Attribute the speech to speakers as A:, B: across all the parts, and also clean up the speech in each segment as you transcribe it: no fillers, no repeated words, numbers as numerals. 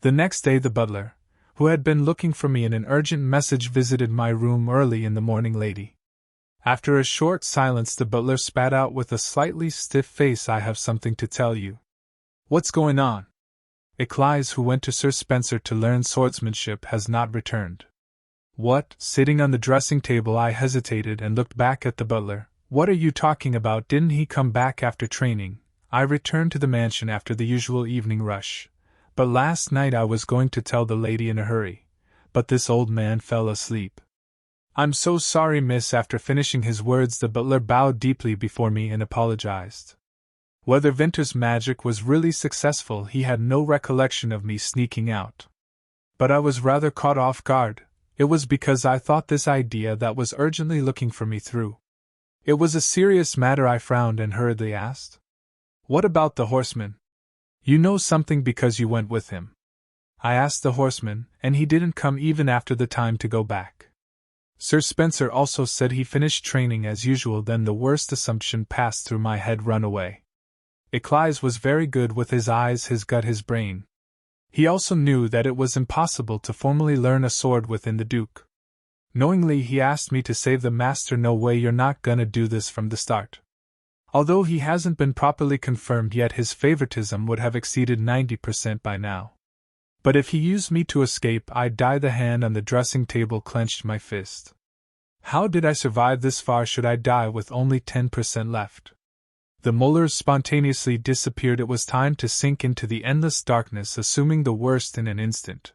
A: The next day the butler, who had been looking for me in an urgent message, visited my room early in the morning. Lady. After a short silence the butler spat out with a slightly stiff face, "I have something to tell you." "What's going on?" "Eckles, who went to Sir Spencer to learn swordsmanship, has not returned." "What?" Sitting on the dressing table I hesitated and looked back at the butler. "What are you talking about? Didn't he come back after training?" "I returned to the mansion after the usual evening rush. But last night I was going to tell the lady in a hurry, but this old man fell asleep." "I'm so sorry, miss." After finishing his words the butler bowed deeply before me and apologized. Whether Vinter's magic was really successful, he had no recollection of me sneaking out. But I was rather caught off guard. It was because I thought this idea that was urgently looking for me through. "It was a serious matter." I frowned and hurriedly asked. "What about the horseman? You know something because you went with him." "I asked the horseman, and he didn't come even after the time to go back. Sir Spencer also said he finished training as usual." Then the worst assumption passed through my head: run away. Eckles was very good with his eyes, his gut, his brain. He also knew that it was impossible to formally learn a sword within the Duke. Knowingly he asked me to save the master. "No way, you're not gonna do this from the start." Although he hasn't been properly confirmed yet, his favoritism would have exceeded 90% by now. But if he used me to escape, I'd die. The hand on the dressing table clenched my fist. How did I survive this far should I die with only 10% left? The molars spontaneously disappeared. It was time to sink into the endless darkness, assuming the worst in an instant.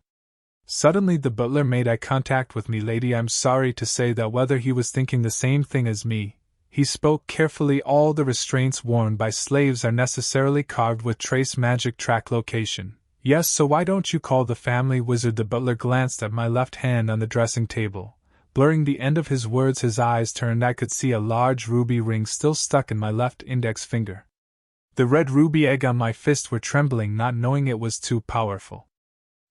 A: Suddenly the butler made eye contact with me. "Lady, I'm sorry to say that whether he was thinking the same thing as me." He spoke carefully. "All the restraints worn by slaves are necessarily carved with trace magic track location." "Yes, so why don't you call the family wizard?" The butler glanced at my left hand on the dressing table. Blurring the end of his words, his eyes turned. I could see a large ruby ring still stuck in my left index finger. The red ruby egg on my fist were trembling, not knowing it was too powerful.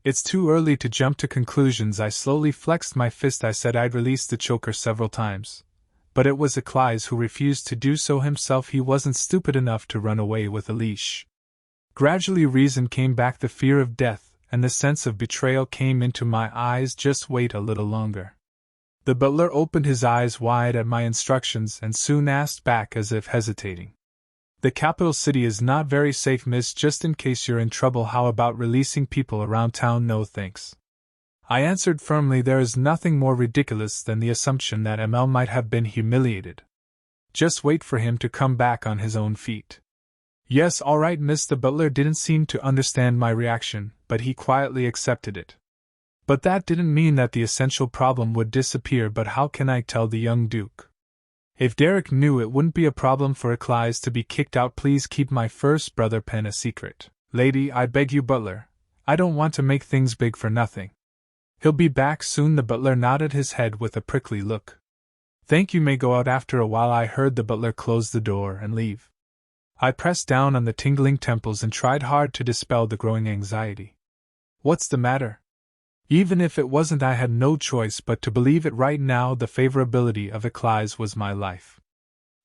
A: "It's too early to jump to conclusions." I slowly flexed my fist. I said I'd released the choker several times. But it was Eckles who refused to do so himself. He wasn't stupid enough to run away with a leash. Gradually reason came back. The fear of death and the sense of betrayal came into my eyes. "Just wait a little longer." The butler opened his eyes wide at my instructions and soon asked back as if hesitating. "The capital city is not very safe, miss. Just in case you're in trouble, how about releasing people around town?" "No thanks," I answered firmly. "There is nothing more ridiculous than the assumption that ML might have been humiliated. Just wait for him to come back on his own feet." "Yes, all right, miss." The butler didn't seem to understand my reaction, but he quietly accepted it. But that didn't mean that the essential problem would disappear. "But how can I tell the young Duke?" "If Derek knew, it wouldn't be a problem for Eckles to be kicked out. Please keep my first brother pen a secret." "Lady, I beg you." "Butler, I don't want to make things big for nothing. He'll be back soon." The butler nodded his head with a prickly look. "Thank you, may go out." After a while I heard the butler close the door and leave. I pressed down on the tingling temples and tried hard to dispel the growing anxiety. "What's the matter?" Even if it wasn't, I had no choice but to believe it right now. The favorability of Eckles was my life.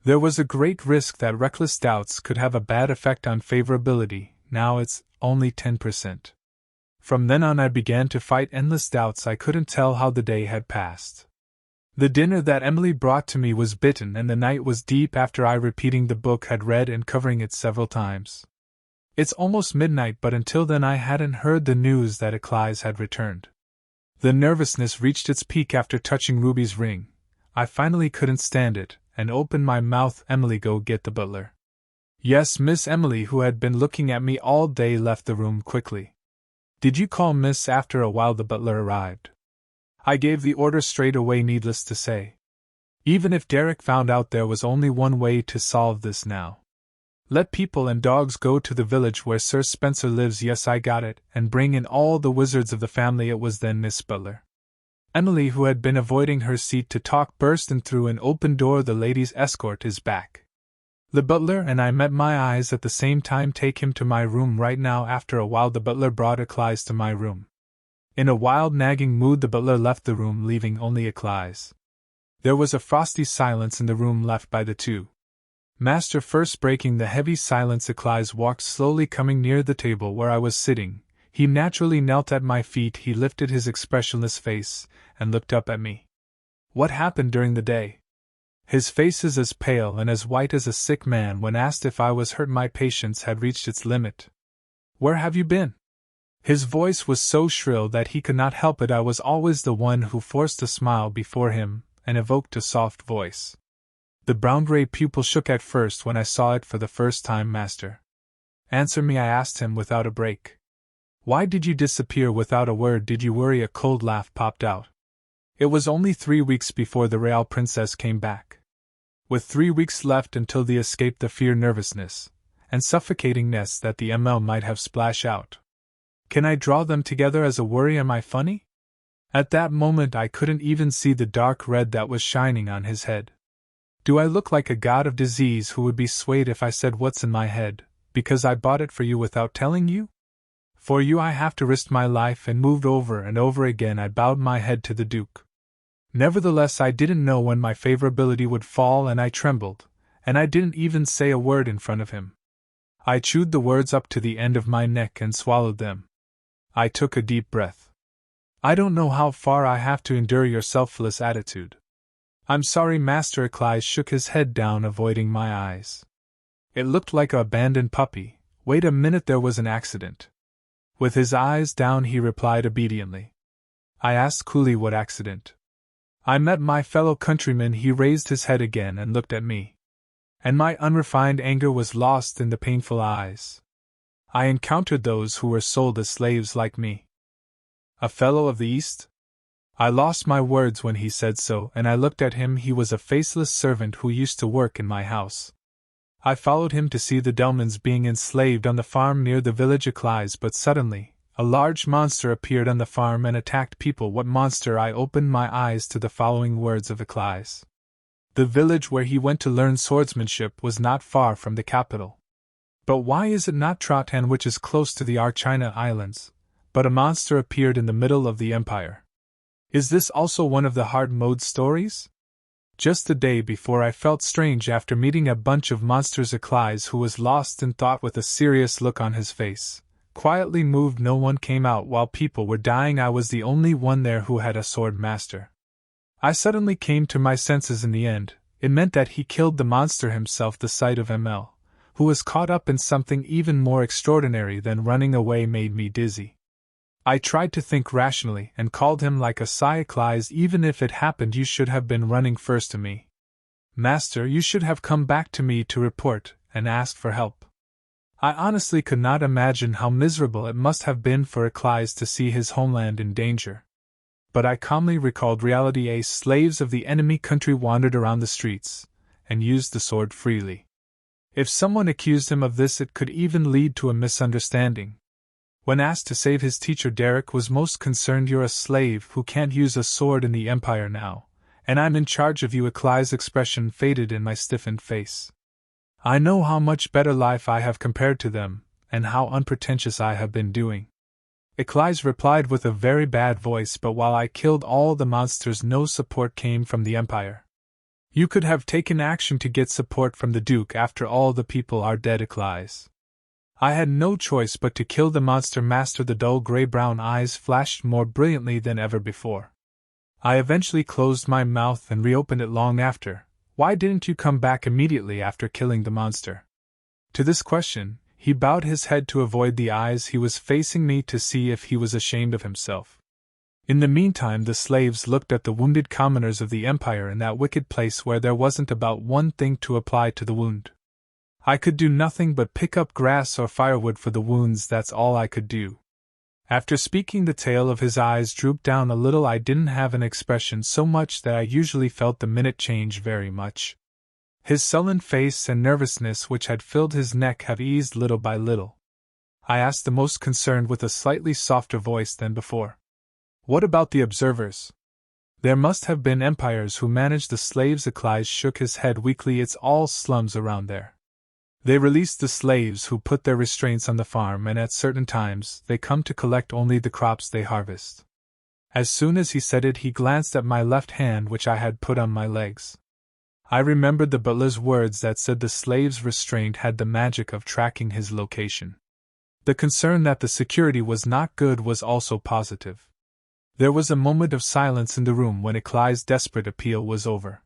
A: There was a great risk that reckless doubts could have a bad effect on favorability. Now it's only 10%. From then on I began to fight endless doubts. I couldn't tell how the day had passed. The dinner that Emily brought to me was bitten, and the night was deep after I, repeating the book, had read and covering it several times. It's almost midnight, but until then I hadn't heard the news that Eckles had returned. The nervousness reached its peak after touching Ruby's ring. I finally couldn't stand it, and opened my mouth. "Emily, go get the butler." "Yes, miss." Emily, who had been looking at me all day, left the room quickly. "Did you call, miss?" After a while the butler arrived. I gave the order straight away. Needless to say, even if Derek found out, there was only one way to solve this now. Let people and dogs go to the village where Sir Spencer lives. Yes, I got it. And bring in all the wizards of the family. It was then Miss Butler. Emily, who had been avoiding her seat to talk, burst in through an open door. "The lady's escort is back." The butler and I met my eyes at the same time. "Take him to my room right now." After a while the butler brought Eckles to my room. In a wild, nagging mood the butler left the room, leaving only Eckles. There was a frosty silence in the room left by the two. Master first breaking the heavy silence. Eckles walked slowly, coming near the table where I was sitting. He naturally knelt at my feet. He lifted his expressionless face and looked up at me. What happened during the day? His face is as pale and as white as a sick man. When asked if I was hurt, my patience had reached its limit. Where have you been? His voice was so shrill that he could not help it. I was always the one who forced a smile before him and evoked a soft voice. The brown-gray pupil shook at first when I saw it for the first time. Master, answer me, I asked him without a break. Why did you disappear without a word? Did you worry? A cold laugh popped out. It was only 3 weeks before the Real Princess came back. With 3 weeks left until the escape, the fear, nervousness, and suffocatingness that the ML might have splashed out. Can I draw them together as a worry? Am I funny? At that moment I couldn't even see the dark red that was shining on his head. Do I look like a god of disease who would be swayed if I said what's in my head, because I bought it for you without telling you? For you I have to risk my life, and moved over and over again. I bowed my head to the Duke. Nevertheless, I didn't know when my favorability would fall, and I trembled, and I didn't even say a word in front of him. I chewed the words up to the end of my neck and swallowed them. I took a deep breath. I don't know how far I have to endure your selfless attitude. I'm sorry, Master. Eckles shook his head down, avoiding my eyes. It looked like an abandoned puppy. Wait a minute, there was an accident. With his eyes down, he replied obediently. I asked coolly, what accident? I met my fellow countrymen. He raised his head again and looked at me. And my unrefined anger was lost in the painful eyes. I encountered those who were sold as slaves like me. A fellow of the East? I lost my words when he said so, and I looked at him. He was a faceless servant who used to work in my house. I followed him to see the Delmans being enslaved on the farm near the village Eckles, but suddenly, a large monster appeared on the farm and attacked people. What monster? I opened my eyes to the following words of Eckles. The village where he went to learn swordsmanship was not far from the capital. But why is it not Trotan, which is close to the Archina Islands, but a monster appeared in the middle of the empire? Is this also one of the hard mode stories? Just the day before, I felt strange after meeting a bunch of monsters. Eckles, who was lost in thought with a serious look on his face, quietly moved. No one came out while people were dying. I was the only one there who had a sword master. I suddenly came to my senses in the end. It meant that he killed the monster himself. The sight of ML, who was caught up in something even more extraordinary than running away, made me dizzy. I tried to think rationally and called him like a sigh. Eckles, even if it happened, you should have been running first to me. Master, you should have come back to me to report and ask for help. I honestly could not imagine how miserable it must have been for Eckles to see his homeland in danger. But I calmly recalled reality. Slaves of the enemy country wandered around the streets and used the sword freely. If someone accused him of this, it could even lead to a misunderstanding. When asked to save his teacher, Derek was most concerned. You're a slave who can't use a sword in the Empire now, and I'm in charge of you. Eckles' expression faded in my stiffened face. I know how much better life I have compared to them, and how unpretentious I have been doing. Eckles replied with a very bad voice, but while I killed all the monsters, no support came from the Empire. You could have taken action to get support from the Duke. After all, the people are dead. Eckles. I had no choice but to kill the monster. Master. The dull gray-brown eyes flashed more brilliantly than ever before. I eventually closed my mouth and reopened it long after. Why didn't you come back immediately after killing the monster? To this question, he bowed his head to avoid the eyes. He was facing me to see if he was ashamed of himself. In the meantime, the slaves looked at the wounded commoners of the Empire in that wicked place where there wasn't about one thing to apply to the wound. I could do nothing but pick up grass or firewood for the wounds. That's all I could do. After speaking, the tail of his eyes drooped down a little. I didn't have an expression so much that I usually felt the minute change very much. His sullen face and nervousness which had filled his neck have eased little by little. I asked, the most concerned, with a slightly softer voice than before. What about the observers? There must have been empires who managed the slaves. Eckles shook his head weakly. It's all slums around there. They release the slaves who put their restraints on the farm, and at certain times they come to collect only the crops they harvest. As soon as he said it, he glanced at my left hand, which I had put on my legs. I remembered the butler's words that said the slave's restraint had the magic of tracking his location. The concern that the security was not good was also positive. There was a moment of silence in the room when Eckles' desperate appeal was over.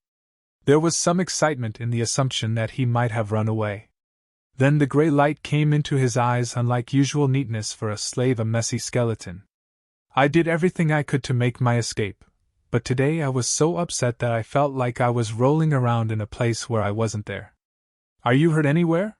A: There was some excitement in the assumption that he might have run away. Then the gray light came into his eyes, unlike usual neatness for a slave, a messy skeleton. I did everything I could to make my escape, but today I was so upset that I felt like I was rolling around in a place where I wasn't there. Are you hurt anywhere?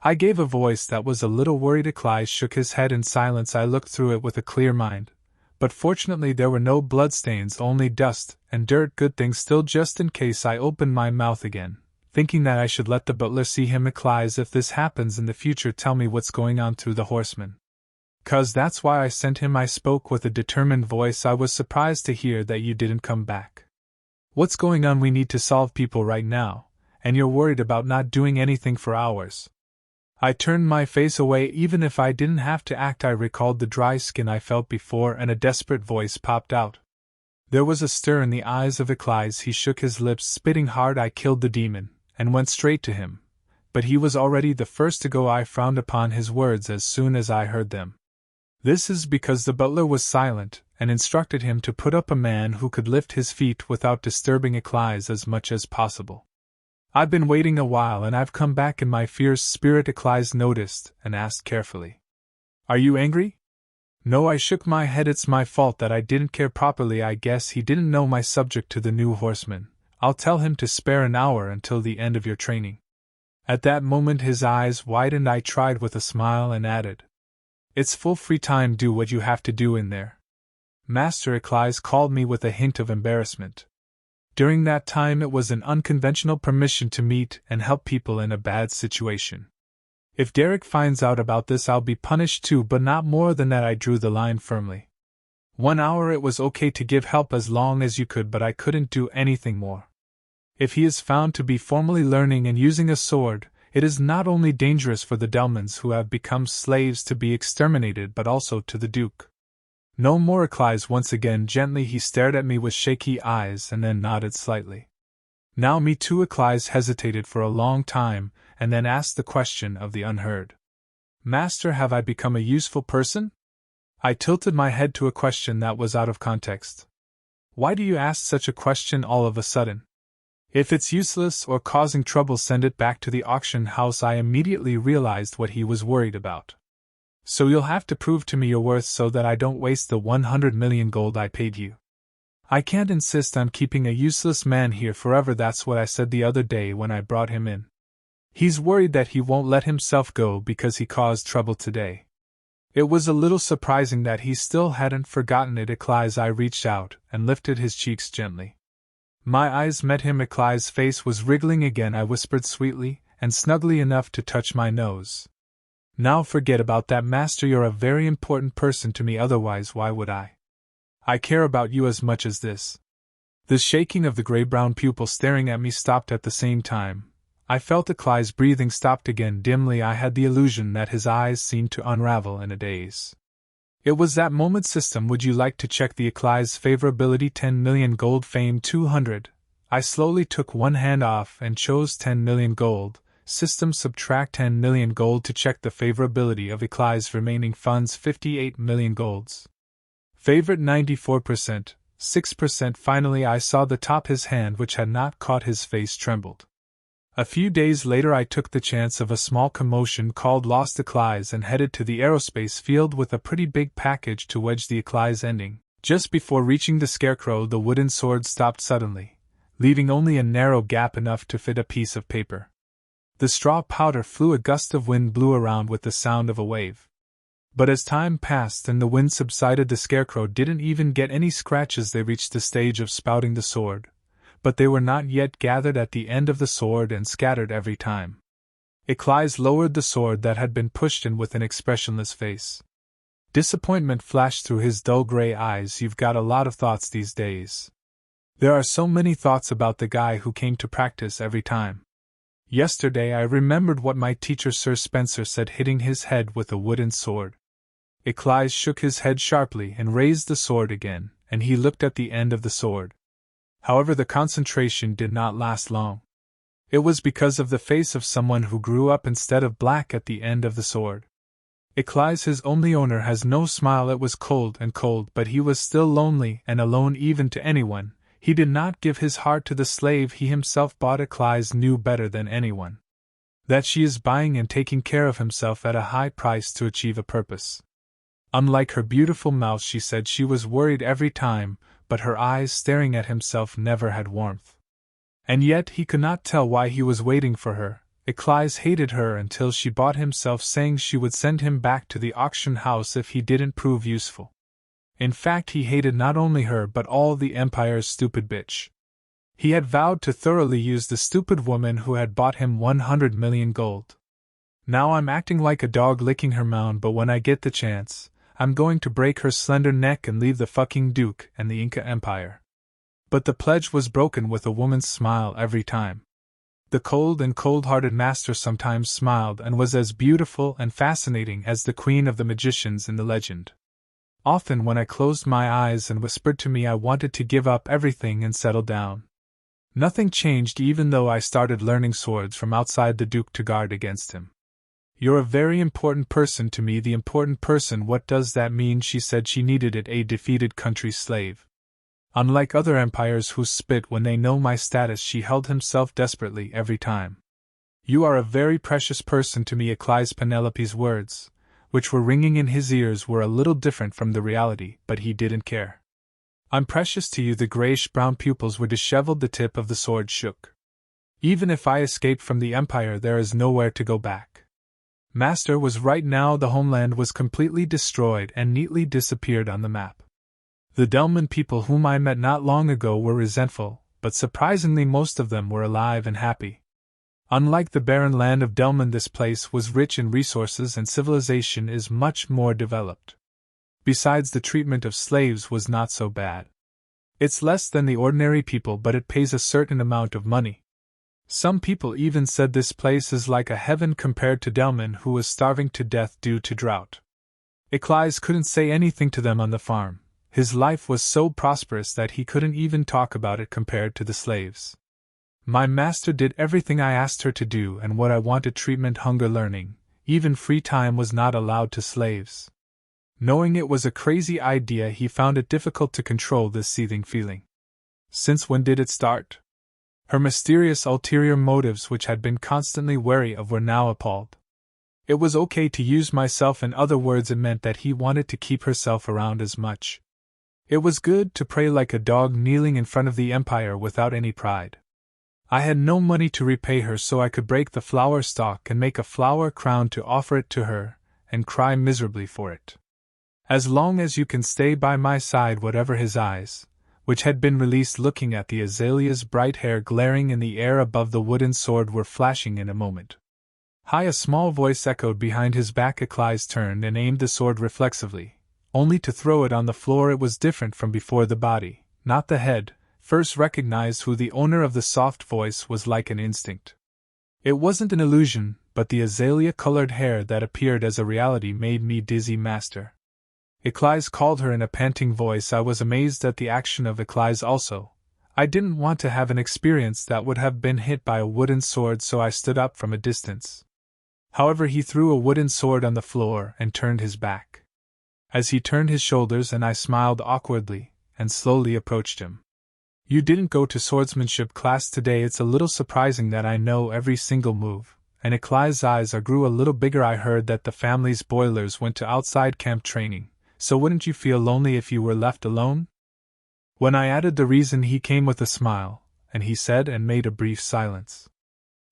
A: I gave a voice that was a little worried. Eckles shook his head in silence. I looked through it with a clear mind, but fortunately there were no bloodstains, only dust and dirt. Good thing still, just in case. I opened my mouth again, thinking that I should let the butler see him. Eckles, if this happens in the future, tell me what's going on through the horseman. 'Cause that's why I sent him. I spoke with a determined voice. I was surprised to hear that you didn't come back. What's going on? We need to solve people right now, and you're worried about not doing anything for hours. I turned my face away. Even if I didn't have to act, I recalled the dry skin I felt before, and a desperate voice popped out. There was a stir in the eyes of Eckles. He shook his lips, spitting hard. I killed the demon, and went straight to him, but he was already the first to go. I frowned upon his words as soon as I heard them. This is because the butler was silent, and instructed him to put up a man who could lift his feet without disturbing Eckles as much as possible. I've been waiting a while, and I've come back in my fierce spirit. Eckles noticed, and asked carefully, "Are you angry?" No, I shook my head. It's my fault that I didn't care properly. I guess he didn't know my subject to the new horseman. I'll tell him to spare an hour until the end of your training. At that moment his eyes widened. I tried with a smile and added, "It's full free time. Do what you have to do in there." Master. Eckles called me with a hint of embarrassment. During that time it was an unconventional permission to meet and help people in a bad situation. If Derek finds out about this, I'll be punished too, but not more than that. I drew the line firmly. 1 hour it was okay to give help as long as you could, but I couldn't do anything more. If he is found to be formally learning and using a sword, it is not only dangerous for the Delmans who have become slaves to be exterminated, but also to the Duke. No more. Eckles once again gently. He stared at me with shaky eyes and then nodded slightly. Now me too. Eckles hesitated for a long time, and then asked the question of the unheard. Master, have I become a useful person? I tilted my head to a question that was out of context. Why do you ask such a question all of a sudden? If it's useless or causing trouble, send it back to the auction house. I immediately realized what he was worried about. So you'll have to prove to me your worth so that I don't waste the 100 million gold I paid you. I can't insist on keeping a useless man here forever. That's what I said the other day when I brought him in. He's worried that he won't let himself go because he caused trouble today. It was a little surprising that he still hadn't forgotten it. Eckles. I reached out and lifted his cheeks gently. My eyes met him. Eckles' face was wriggling again. I whispered sweetly and snugly enough to touch my nose. Now forget about that, Master. You're a very important person to me, otherwise why would I? I care about you as much as this. The shaking of the gray-brown pupil staring at me stopped at the same time. I felt Eckles' breathing stopped again. Dimly I had the illusion that his eyes seemed to unravel in a daze. It was that moment. System, would you like to check the Eckles favorability? 10 million gold, fame 200. I slowly took one hand off and chose 10 million gold. System, subtract 10 million gold to check the favorability of Eckles. Remaining funds 58 million golds. Favorite 94%, 6%. Finally I saw the top. His hand, which had not caught his face, trembled. A few days later I took the chance of a small commotion called Lost Eckles and headed to the aerospace field with a pretty big package to wedge the Eckles ending. Just before reaching the scarecrow, the wooden sword stopped suddenly, leaving only a narrow gap enough to fit a piece of paper. The straw powder flew. A gust of wind blew around with the sound of a wave. But as time passed and the wind subsided, the scarecrow didn't even get any scratches. They reached the stage of spouting the sword, but they were not yet gathered at the end of the sword and scattered every time. Eckles lowered the sword that had been pushed in with an expressionless face. Disappointment flashed through his dull gray eyes. You've got a lot of thoughts these days. There are so many thoughts about the guy who came to practice every time. Yesterday I remembered what my teacher Sir Spencer said, hitting his head with a wooden sword. Eckles shook his head sharply and raised the sword again, and he looked at the end of the sword. However, the concentration did not last long. It was because of the face of someone who grew up instead of black at the end of the sword. Eckles, his only owner, has no smile. It was cold, but he was still lonely and alone even to anyone. He did not give his heart to the slave he himself bought. Eckles knew better than anyone that she is buying and taking care of himself at a high price to achieve a purpose. Unlike her beautiful mouth, she said she was worried every time, but her eyes staring at himself never had warmth. And yet he could not tell why he was waiting for her. Eckles hated her until she bought himself, saying she would send him back to the auction house if he didn't prove useful. In fact, he hated not only her but all the Empire's stupid bitch. He had vowed to thoroughly use the stupid woman who had bought him 100 million gold. Now I'm acting like a dog licking her mound, but when I get the chance, I'm going to break her slender neck and leave the fucking Duke and the Inca Empire. But the pledge was broken with a woman's smile every time. The cold and cold-hearted master sometimes smiled and was as beautiful and fascinating as the queen of the magicians in the legend. Often when I closed my eyes and whispered to me I wanted to give up everything and settle down. Nothing changed even though I started learning swords from outside the Duke to guard against him. You're a very important person to me. The important person, what does that mean? She said she needed it, a defeated country's slave. Unlike other empires who spit when they know my status, she held himself desperately every time. You are a very precious person to me. Eckles. Penelope's words, which were ringing in his ears, were a little different from the reality, but he didn't care. I'm precious to you. The grayish-brown pupils were disheveled. The tip of the sword shook. Even if I escape from the Empire, there is nowhere to go back. Master was right now. The homeland was completely destroyed and neatly disappeared on the map. The Delman people whom I met not long ago were resentful, but surprisingly most of them were alive and happy. Unlike the barren land of Delman, this place was rich in resources and civilization is much more developed. Besides, the treatment of slaves was not so bad. It's less than the ordinary people, but it pays a certain amount of money. Some people even said this place is like a heaven compared to Delman, who was starving to death due to drought. Eckles couldn't say anything to them on the farm. His life was so prosperous that he couldn't even talk about it compared to the slaves. My master did everything I asked her to do and what I wanted: treatment, hunger, learning. Even free time was not allowed to slaves. Knowing it was a crazy idea, he found it difficult to control this seething feeling. Since when did it start? Her mysterious ulterior motives, which had been constantly wary of, were now appalled. It was okay to use myself. In other words, it meant that he wanted to keep herself around as much. It was good to pray like a dog kneeling in front of the Empire without any pride. I had no money to repay her, so I could break the flower stalk and make a flower crown to offer it to her, and cry miserably for it. As long as you can stay by my side. Whatever. His eyes, which had been released looking at the azalea's bright hair glaring in the air above the wooden sword, were flashing in a moment. Hi! A small voice echoed behind his back. Eckles turned and aimed the sword reflexively, only to throw it on the floor. It was different from before. The body, not the head, first recognized who the owner of the soft voice was like an instinct. It wasn't an illusion, but the azalea-colored hair that appeared as a reality made me dizzy. Master. Eckles called her in a panting voice. I was amazed at the action of Eckles also. I didn't want to have an experience that would have been hit by a wooden sword, so I stood up from a distance. However, he threw a wooden sword on the floor and turned his back. As he turned his shoulders, and I smiled awkwardly, and slowly approached him. You didn't go to swordsmanship class today. It's a little surprising that I know every single move. And Eckles' eyes grew a little bigger. I heard that the family's boilers went to outside camp training, so wouldn't you feel lonely if you were left alone? When I added the reason, he came with a smile, and he said, and made a brief silence.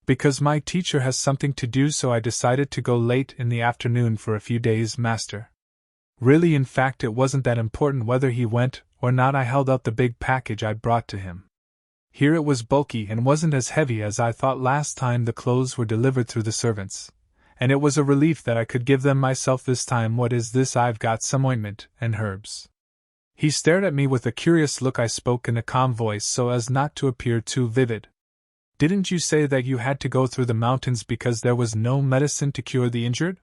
A: Because my teacher has something to do, so I decided to go late in the afternoon for a few days. Master. Really, in fact, it wasn't that important whether he went or not. I held out the big package I brought to him. Here it was bulky and wasn't as heavy as I thought last time. The clothes were delivered through the servants, and it was a relief that I could give them myself this time. What is this? I've got some ointment and herbs. He stared at me with a curious look. I spoke in a calm voice so as not to appear too vivid. Didn't you say that you had to go through the mountains because there was no medicine to cure the injured?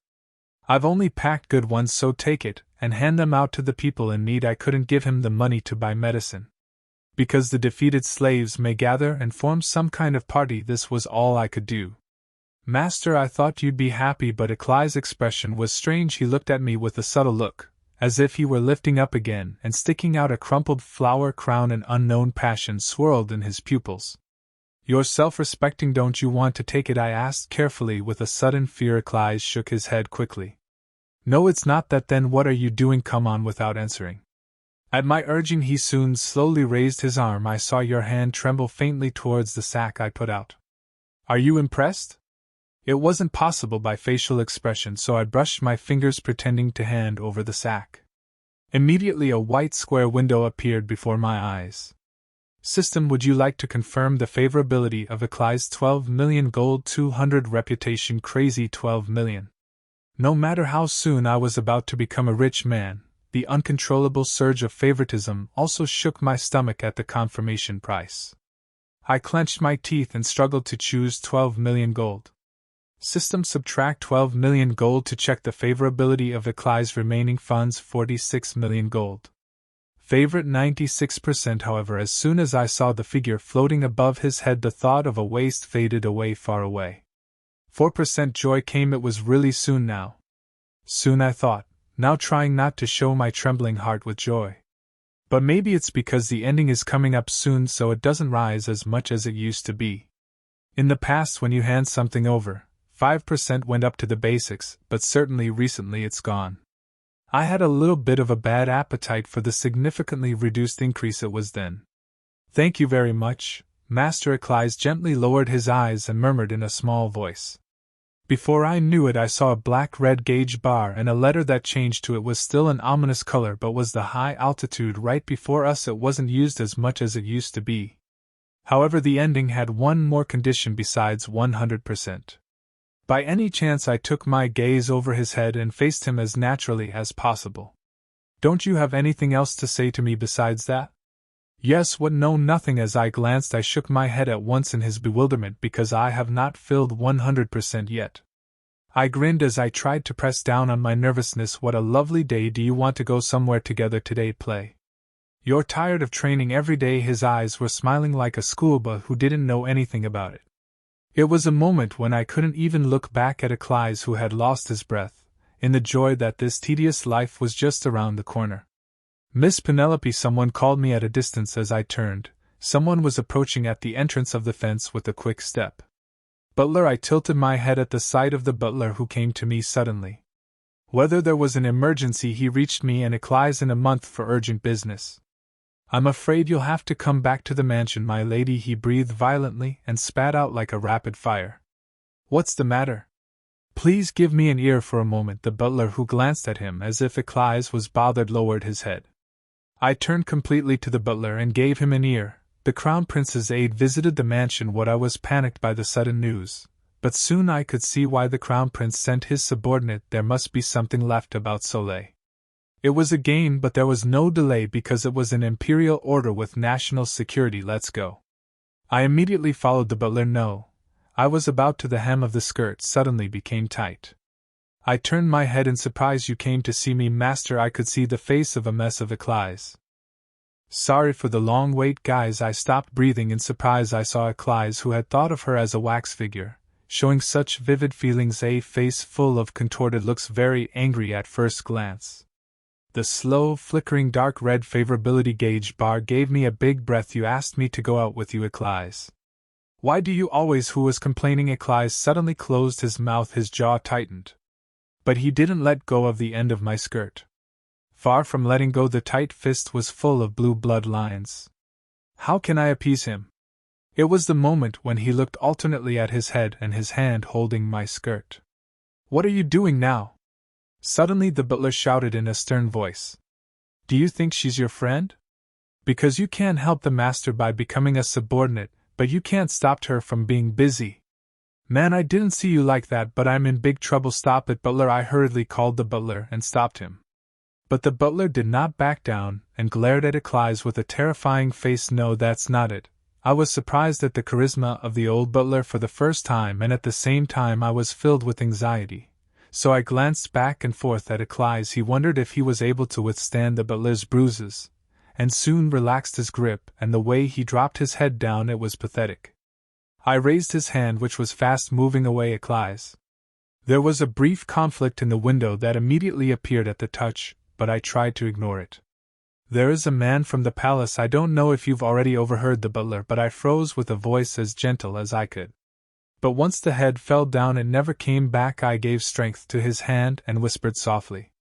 A: I've only packed good ones, so take it, and hand them out to the people in need. I couldn't give him the money to buy medicine. Because the defeated slaves may gather and form some kind of party, this was all I could do. Master, I thought you'd be happy, but Eckles' expression was strange. He looked at me with a subtle look, as if he were lifting up again and sticking out a crumpled flower crown. An unknown passion swirled in his pupils. You're self-respecting, don't you want to take it? I asked carefully with a sudden fear. Eckles shook his head quickly. No, it's not that. Then what are you doing? Come on. Without answering. At my urging, he soon slowly raised his arm. I saw your hand tremble faintly towards the sack I put out. Are you impressed? It wasn't possible by facial expression, so I brushed my fingers pretending to hand over the sack. Immediately a white square window appeared before my eyes. System, would you like to confirm the favorability of Eckles? 12 million gold, 200 reputation. Crazy 12 million. No matter how soon I was about to become a rich man, the uncontrollable surge of favoritism also shook my stomach at the confirmation price. I clenched my teeth and struggled to choose 12 million gold. System, subtract 12 million gold to check the favorability of Eckles' remaining funds. 46 million gold. Favorite 96%. However, as soon as I saw the figure floating above his head, the thought of a waste faded away far away. 4% joy came. It was really soon now. Soon, I thought, now trying not to show my trembling heart with joy. But maybe it's because the ending is coming up soon, so it doesn't rise as much as it used to be. In the past, when you hand something over, 5% went up to the basics, but certainly recently it's gone. I had a little bit of a bad appetite for the significantly reduced increase it was then. Thank you very much. Master. Eckles gently lowered his eyes and murmured in a small voice. Before I knew it, I saw a black-red gauge bar, and a letter that changed to it was still an ominous color, but was the high altitude right before us. It wasn't used as much as it used to be. However, the ending had one more condition besides 100%. By any chance, I took my gaze over his head and faced him as naturally as possible. Don't you have anything else to say to me besides that? Yes, what? No, nothing. As I glanced, I shook my head at once in his bewilderment because I have not filled 100% yet. I grinned as I tried to press down on my nervousness. What a lovely day. Do you want to go somewhere together today? Play. You're tired of training every day. His eyes were smiling like a schoolboy who didn't know anything about it. It was a moment when I couldn't even look back at Eckles, who had lost his breath, in the joy that this tedious life was just around the corner. Miss Penelope, someone called me at a distance. As I turned, someone was approaching at the entrance of the fence with a quick step. Butler. I tilted my head at the sight of the butler, who came to me suddenly. Whether there was an emergency, he reached me and Eckles in a month for urgent business. I'm afraid you'll have to come back to the mansion, my lady. He breathed violently and spat out like a rapid fire. What's the matter? Please give me an ear for a moment. The butler, who glanced at him as if Eckles was bothered, lowered his head. I turned completely to the butler and gave him an ear. The Crown Prince's aide visited the mansion. What I was panicked by the sudden news, but soon I could see why the Crown Prince sent his subordinate. There must be something left about Soleil. It was a game, but there was no delay because it was an Imperial order with national security. Let's go. I immediately followed the butler. No. I was about to. The hem of the skirt suddenly became tight. I turned my head in surprise. You came to see me, master? I could see the face of a mess of Eckles. Sorry for the long wait, guys. I stopped breathing in surprise. I saw Eckles, who had thought of her as a wax figure, showing such vivid feelings, a face full of contorted looks, very angry at first glance. The slow, flickering dark red favorability gauge bar gave me a big breath. You asked me to go out with you, Eckles. Why do you always? Who was complaining? Eckles suddenly closed his mouth, his jaw tightened. But he didn't let go of the end of my skirt. Far from letting go, the tight fist was full of blue blood lines. How can I appease him? It was the moment when he looked alternately at his head and his hand holding my skirt. What are you doing now? Suddenly the butler shouted in a stern voice. Do you think she's your friend? Because you can't help the master by becoming a subordinate, but you can't stop her from being busy. Man, I didn't see you like that, but I'm in big trouble. Stop it, butler. I hurriedly called the butler and stopped him. But the butler did not back down and glared at Eckles with a terrifying face. No, that's not it. I was surprised at the charisma of the old butler for the first time, and at the same time I was filled with anxiety. So I glanced back and forth at Eckles. He wondered if he was able to withstand the butler's bruises, and soon relaxed his grip, and the way he dropped his head down, it was pathetic. I raised his hand, which was fast moving away Eckles. There was a brief conflict in the window that immediately appeared at the touch, but I tried to ignore it. There is a man from the palace. I don't know if you've already overheard the butler, but I froze with a voice as gentle as I could. But once the head fell down it never came back. I gave strength to his hand and whispered softly,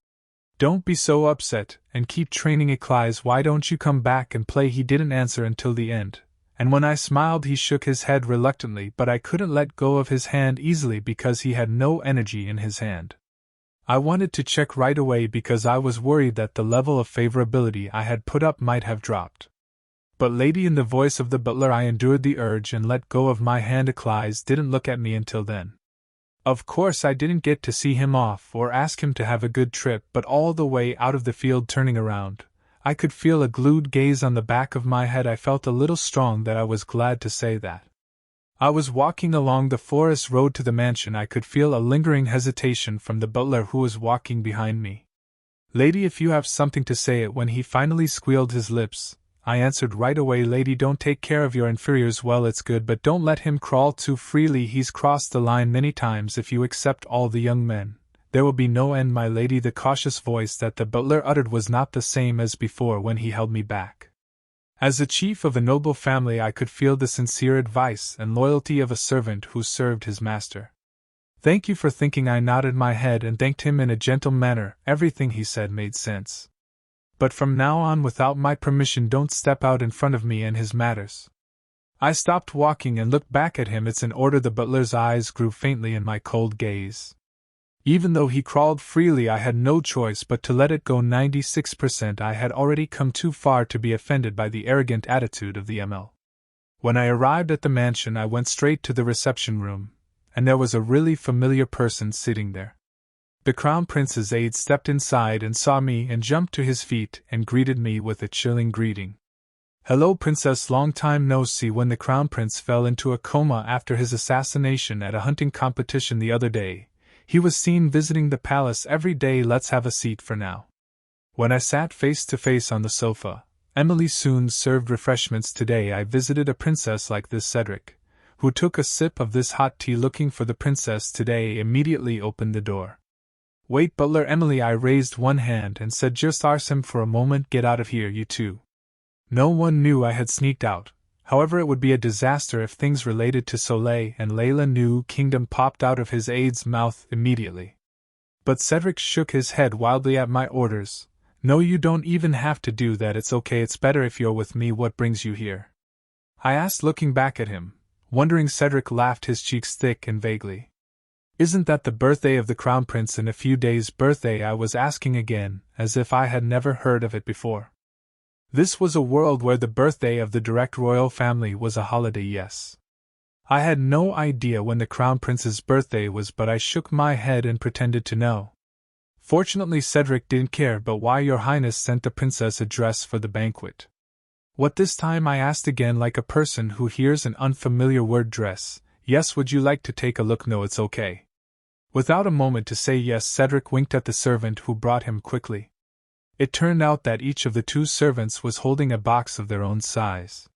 A: "Don't be so upset, and keep training Eckles. Why don't you come back and play?" He didn't answer until the end, and when I smiled he shook his head reluctantly, but I couldn't let go of his hand easily because he had no energy in his hand. I wanted to check right away because I was worried that the level of favorability I had put up might have dropped. But lady, in the voice of the butler, I endured the urge and let go of my hand. Eckles didn't look at me until then. Of course I didn't get to see him off or ask him to have a good trip, but all the way out of the field, turning around, I could feel a glued gaze on the back of my head. I felt a little strong that I was glad to say that. I was walking along the forest road to the mansion. I could feel a lingering hesitation from the butler who was walking behind me. "Lady, if you have something to say it." When he finally squealed his lips, I answered right away, "Lady, don't take care of your inferiors well, it's good, but don't let him crawl too freely. He's crossed the line many times. If you accept all the young men, there will be no end, my lady." The cautious voice that the butler uttered was not the same as before when he held me back. As the chief of a noble family, I could feel the sincere advice and loyalty of a servant who served his master. "Thank you for thinking." I nodded my head and thanked him in a gentle manner. Everything he said made sense. "But from now on, without my permission, don't step out in front of me and his matters." I stopped walking and looked back at him. "It's an order." The butler's eyes grew faintly in my cold gaze. Even though he crawled freely, I had no choice but to let it go. 96%. I had already come too far to be offended by the arrogant attitude of the ML. When I arrived at the mansion, I went straight to the reception room, and there was a really familiar person sitting there. The Crown Prince's aide stepped inside and saw me and jumped to his feet and greeted me with a chilling greeting. "Hello, Princess, long time no see." When the Crown Prince fell into a coma after his assassination at a hunting competition the other day, he was seen visiting the palace every day. "Let's have a seat for now." When I sat face to face on the sofa, Emily soon served refreshments. "Today I visited a princess like this." Cedric, who took a sip of this hot tea looking for the princess today, immediately opened the door. "Wait, butler." "Emily," I raised one hand and said, "just arse him for a moment. Get out of here, you two." No one knew I had sneaked out. However, it would be a disaster if things related to Soleil and Layla knew. Kingdom popped out of his aide's mouth immediately. But Cedric shook his head wildly at my orders. "No, you don't even have to do that. It's okay. It's better if you're with me." "What brings you here?" I asked, looking back at him, wondering. Cedric laughed, his cheeks thick and vaguely. "Isn't that the birthday of the Crown Prince in a few days?" "Birthday?" I was asking again, as if I had never heard of it before. This was a world where the birthday of the direct royal family was a holiday. Yes. I had no idea when the Crown Prince's birthday was, but I shook my head and pretended to know. Fortunately, Cedric didn't care. "But why Your Highness sent the princess a dress for the banquet?" "What this time?" I asked again, like a person who hears an unfamiliar word. "Dress. Yes, would you like to take a look?" "No, it's okay." Without a moment to say yes, Cedric winked at the servant who brought him quickly. It turned out that each of the two servants was holding a box of their own size.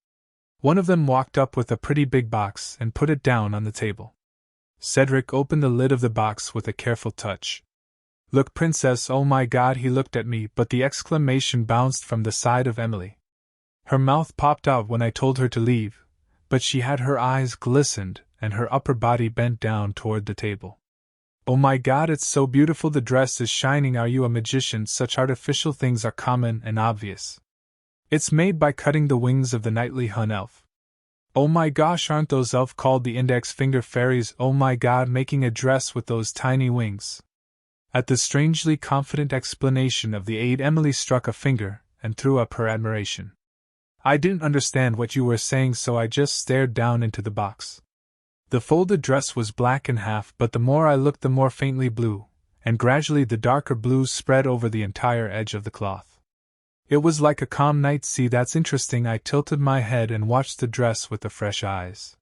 A: One of them walked up with a pretty big box and put it down on the table. Cedric opened the lid of the box with a careful touch. "Look, Princess." "Oh my God!" He looked at me, but the exclamation bounced from the side of Emily. Her mouth popped out when I told her to leave, but she had her eyes glistened and her upper body bent down toward the table. "Oh my God, it's so beautiful. The dress is shining. Are you a magician? Such artificial things are common and obvious. It's made by cutting the wings of the knightly Hun elf." "Oh my gosh, aren't those elf called the index finger fairies? Oh my God, making a dress with those tiny wings." At the strangely confident explanation of the aide, Emily struck a finger and threw up her admiration. I didn't understand what you were saying, so I just stared down into the box. The folded dress was black in half, but the more I looked, the more faintly blue, and gradually the darker blues spread over the entire edge of the cloth. It was like a calm night sea. "That's interesting." I tilted my head and watched the dress with the fresh eyes.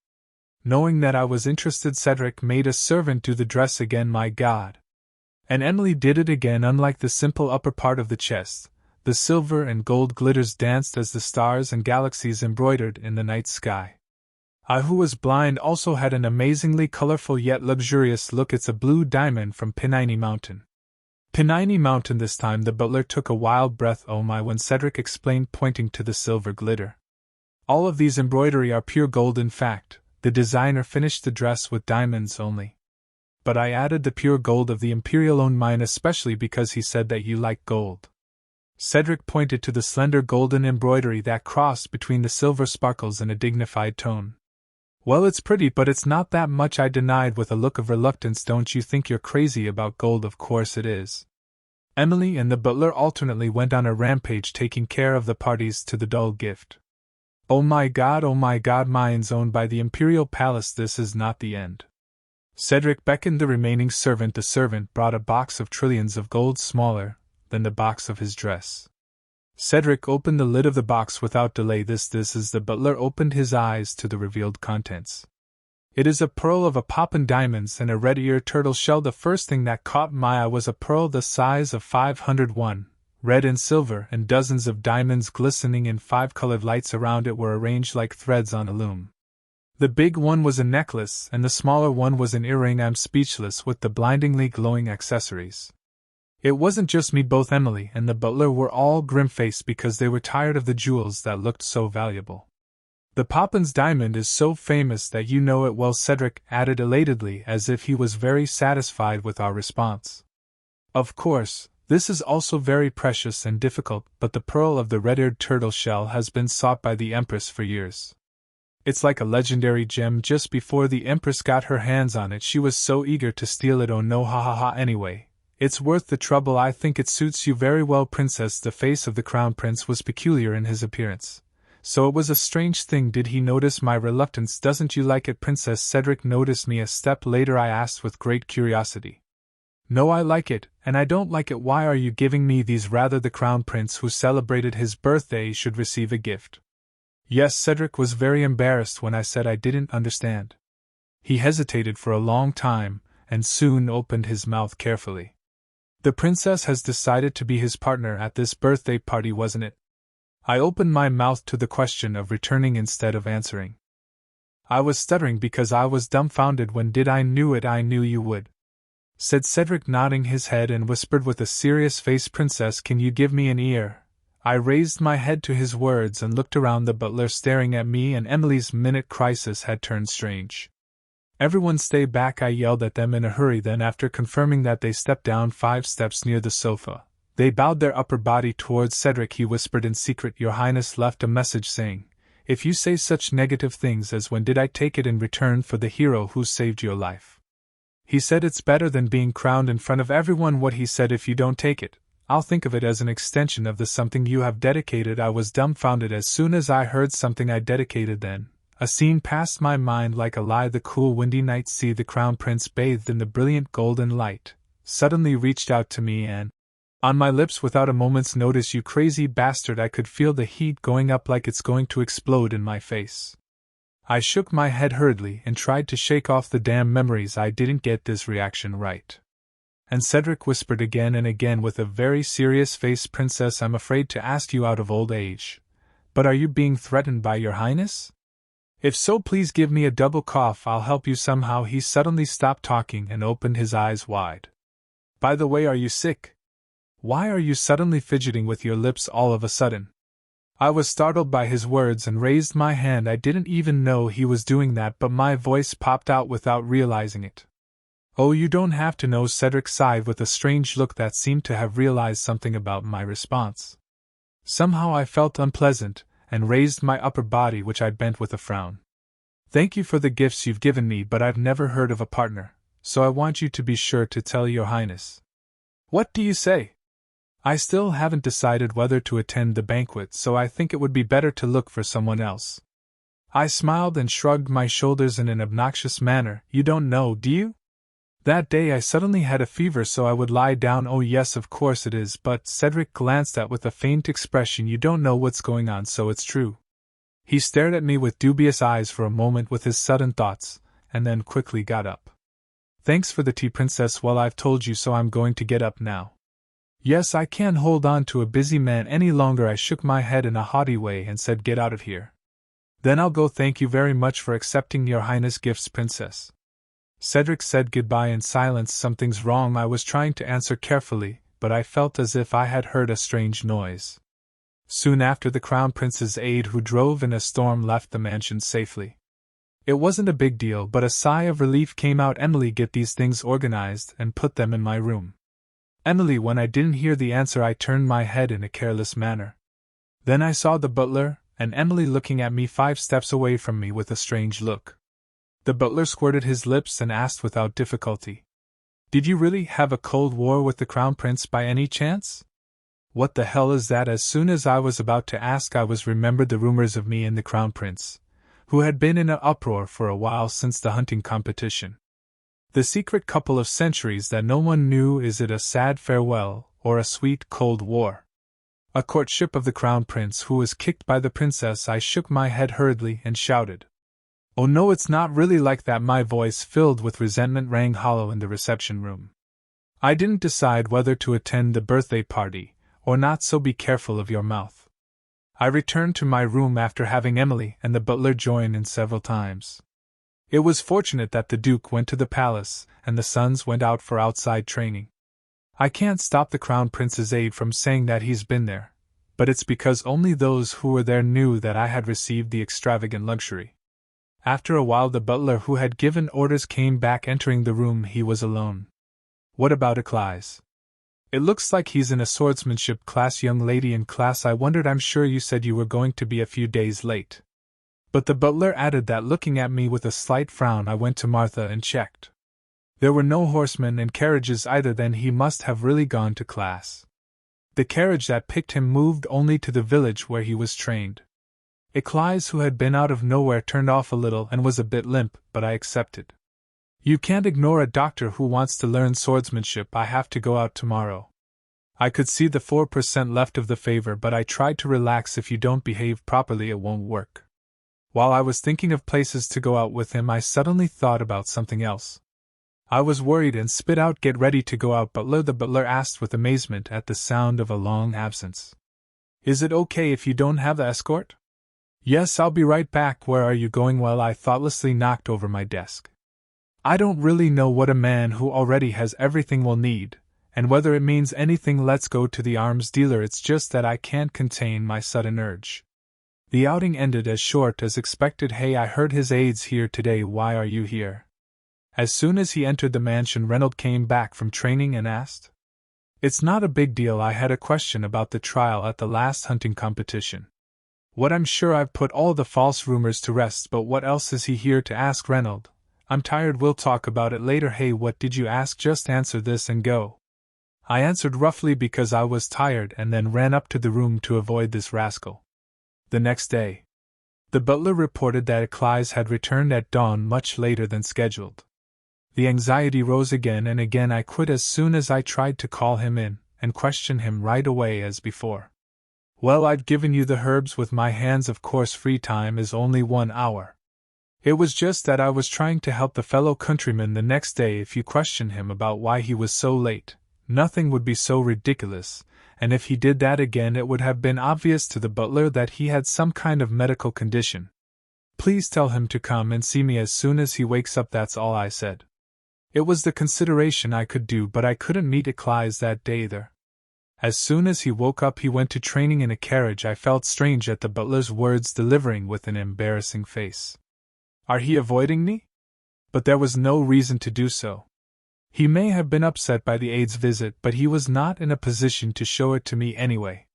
A: Knowing that I was interested, Cedric made a servant do the dress again. My God! And Emily did it again. Unlike the simple upper part of the chest, the silver and gold glitters danced as the stars and galaxies embroidered in the night sky. I, who was blind, also had an amazingly colorful yet luxurious look. It's a blue diamond from Pinaini Mountain. Pinaini Mountain. This time the butler took a wild breath. Oh my, when Cedric explained, pointing to the silver glitter. All of these embroidery are pure gold. In fact, the designer finished the dress with diamonds only. But I added the pure gold of the Imperial own mine, especially because he said that you like gold. Cedric pointed to the slender golden embroidery that crossed between the silver sparkles in a dignified tone. Well, it's pretty, but it's not that much, I denied with a look of reluctance. Don't you think you're crazy about gold? Of course it is. Emily and the butler alternately went on a rampage, taking care of the parties to the dull gift. Oh my god, mine's owned by the Imperial Palace. This is not the end. Cedric beckoned the remaining servant. The servant brought a box of trillions of gold smaller than the box of his dress. Cedric opened the lid of the box without delay. This is the butler opened his eyes to the revealed contents. It is a pearl of a poppin' diamonds and a red-ear turtle shell. The first thing that caught my eye was a pearl the size of 501, red and silver, and dozens of diamonds glistening in 5-colored lights around it were arranged like threads on a loom. The big one was a necklace, and the smaller one was an earring. I'm speechless with the blindingly glowing accessories. It wasn't just me, both Emily and the butler were all grim-faced because they were tired of the jewels that looked so valuable. The Poppins diamond is so famous that you know it well, Cedric added elatedly, as if he was very satisfied with our response. Of course, this is also very precious and difficult, but the pearl of the red-eared turtle shell has been sought by the Empress for years. It's like a legendary gem. Just before the Empress got her hands on it, she was so eager to steal it. Oh no, ha ha ha. Anyway, it's worth the trouble. I think it suits you very well, Princess. The face of the Crown Prince was peculiar in his appearance. So it was a strange thing. Did he notice my reluctance? Doesn't you like it, Princess? Cedric noticed me a step later. I asked with great curiosity. No, I like it, and I don't like it. Why are you giving me these? Rather, the Crown Prince who celebrated his birthday should receive a gift. Yes, Cedric was very embarrassed when I said I didn't understand. He hesitated for a long time, and soon opened his mouth carefully. The princess has decided to be his partner at this birthday party, wasn't it? I opened my mouth to the question of returning instead of answering. I was stuttering because I was dumbfounded. When did I knew it? I knew you would, said Cedric, nodding his head, and whispered with a serious face, Princess, can you give me an ear? I raised my head to his words and looked around. The butler staring at me, and Emily's minute crisis had turned strange. Everyone stay back, I yelled at them in a hurry. Then, after confirming that, they stepped down 5 steps near the sofa. They bowed their upper body towards Cedric. He whispered in secret, Your Highness left a message saying, if you say such negative things as when did I take it in return for the hero who saved your life. He said it's better than being crowned in front of everyone. What he said, if you don't take it, I'll think of it as an extension of the something you have dedicated. I was dumbfounded as soon as I heard something I dedicated. Then a scene passed my mind like a lie. The cool windy night sea, the Crown Prince bathed in the brilliant golden light, suddenly reached out to me and, on my lips without a moment's notice, you crazy bastard. I could feel the heat going up like it's going to explode in my face. I shook my head hurriedly and tried to shake off the damn memories. I didn't get this reaction right. And Cedric whispered again and again with a very serious face, Princess, I'm afraid to ask you out of old age, but are you being threatened by your highness? If so, please give me a double cough, I'll help you somehow. He suddenly stopped talking and opened his eyes wide. By the way, are you sick? Why are you suddenly fidgeting with your lips all of a sudden? I was startled by his words and raised my hand. I didn't even know he was doing that, but my voice popped out without realizing it. Oh, you don't have to know, Cedric sighed with a strange look that seemed to have realized something about my response. Somehow I felt unpleasant, and raised my upper body, which I bent with a frown. Thank you for the gifts you've given me, but I've never heard of a partner, so I want you to be sure to tell your highness. What do you say? I still haven't decided whether to attend the banquet, so I think it would be better to look for someone else. I smiled and shrugged my shoulders in an obnoxious manner. You don't know, do you? That day I suddenly had a fever, so I would lie down. Oh yes, of course it is, but Cedric glanced at with a faint expression. You don't know what's going on, so it's true. He stared at me with dubious eyes for a moment with his sudden thoughts, and then quickly got up. Thanks for the tea, Princess. Well, I've told you so. I'm going to get up now. Yes, I can't hold on to a busy man any longer. I shook my head in a haughty way and said, Get out of here. Then I'll go. Thank you very much for accepting your highness' gifts, princess. Cedric said goodbye in silence. Something's wrong, I was trying to answer carefully, but I felt as if I had heard a strange noise. Soon after, the Crown Prince's aide, who drove in a storm, left the mansion safely. It wasn't a big deal, but a sigh of relief came out. Emily, get these things organized and put them in my room. Emily. When I didn't hear the answer, I turned my head in a careless manner. Then I saw the butler and Emily looking at me 5 steps away from me with a strange look. The butler squirted his lips and asked without difficulty, "Did you really have a cold war with the Crown Prince by any chance?" "What the hell is that?" As soon as I was about to ask, I was remembered the rumors of me and the Crown Prince, who had been in an uproar for a while since the hunting competition. The secret couple of centuries that no one knew. Is it a sad farewell, or a sweet cold war? A courtship of the Crown Prince, who was kicked by the princess. I shook my head hurriedly and shouted, "Oh no, it's not really like that." My voice, filled with resentment, rang hollow in the reception room. I didn't decide whether to attend the birthday party or not, so be careful of your mouth. I returned to my room after having Emily and the butler join in several times. It was fortunate that the Duke went to the palace and the sons went out for outside training. I can't stop the Crown Prince's aide from saying that he's been there, but it's because only those who were there knew that I had received the extravagant luxury. After a while, the butler who had given orders came back. Entering the room, he was alone. "What about Eckles? It looks like he's in a swordsmanship class." "Young lady in class?" I wondered. "I'm sure you said you were going to be a few days late." But the butler added that, looking at me with a slight frown. I went to Martha and checked. There were no horsemen and carriages either. Then he must have really gone to class. The carriage that picked him moved only to the village where he was trained. Eckles, who had been out of nowhere, turned off a little and was a bit limp, but I accepted. "You can't ignore a doctor who wants to learn swordsmanship. I have to go out tomorrow." I could see the 4% left of the favor, but I tried to relax. "If you don't behave properly, it won't work." While I was thinking of places to go out with him, I suddenly thought about something else. I was worried and spit out, "Get ready to go out, butler." The butler asked with amazement at the sound of a long absence, "Is it okay if you don't have the escort?" "Yes, I'll be right back." "Where are you going?" "Well," I thoughtlessly knocked over my desk. "I don't really know what a man who already has everything will need, and whether it means anything. Let's go to the arms dealer. It's just that I can't contain my sudden urge." The outing ended as short as expected. "Hey, I heard his aide's here today. Why are you here?" As soon as he entered the mansion, Reynolds came back from training and asked. "It's not a big deal. I had a question about the trial at the last hunting competition." "What? I'm sure I've put all the false rumors to rest, but what else is he here to ask?" "Reynolds, I'm tired. We'll talk about it later." "Hey, what did you ask? Just answer this and go." I answered roughly because I was tired and then ran up to the room to avoid this rascal. The next day, the butler reported that Eckles had returned at dawn much later than scheduled. The anxiety rose again and again. I quit as soon as I tried to call him in and question him right away as before. "Well, I've given you the herbs with my hands. Of course, free time is only 1 hour. It was just that I was trying to help the fellow countryman." The next day, if you question him about why he was so late, nothing would be so ridiculous, and if he did that again, it would have been obvious to the butler that he had some kind of medical condition. "Please tell him to come and see me as soon as he wakes up." That's all I said. It was the consideration I could do, but I couldn't meet Eckles that day either. As soon as he woke up, he went to training in a carriage. I felt strange at the butler's words, delivering with an embarrassing face. Are he avoiding me? But there was no reason to do so. He may have been upset by the aide's visit, but he was not in a position to show it to me anyway.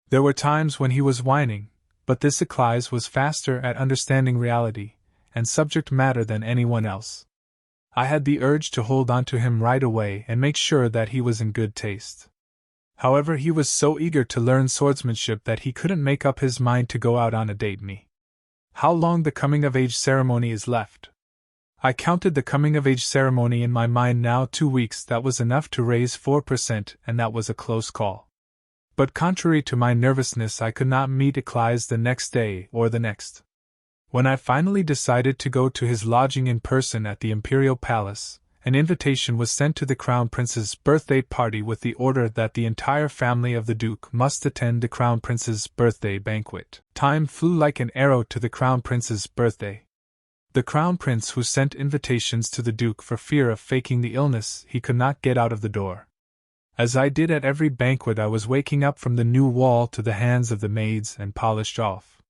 A: There were times when he was whining, but this Eckles was faster at understanding reality and subject matter than anyone else. I had the urge to hold on to him right away and make sure that he was in good taste. However, he was so eager to learn swordsmanship that he couldn't make up his mind to go out on a date with me. How long the coming-of-age ceremony is left? I counted the coming-of-age ceremony in my mind now. 2 weeks. That was enough to raise 4%, and that was a close call. But contrary to my nervousness, I could not meet Eckles the next day or the next. When I finally decided to go to his lodging in person at the Imperial Palace an invitation was sent to the Crown Prince's birthday party with the order that the entire family of the Duke must attend the Crown Prince's birthday banquet. Time flew like an arrow to the Crown Prince's birthday. The Crown Prince, who sent invitations to the Duke for fear of faking the illness he could not get out of the door. As I did at every banquet, I was waking up from the new wall to the hands of the maids and polished off.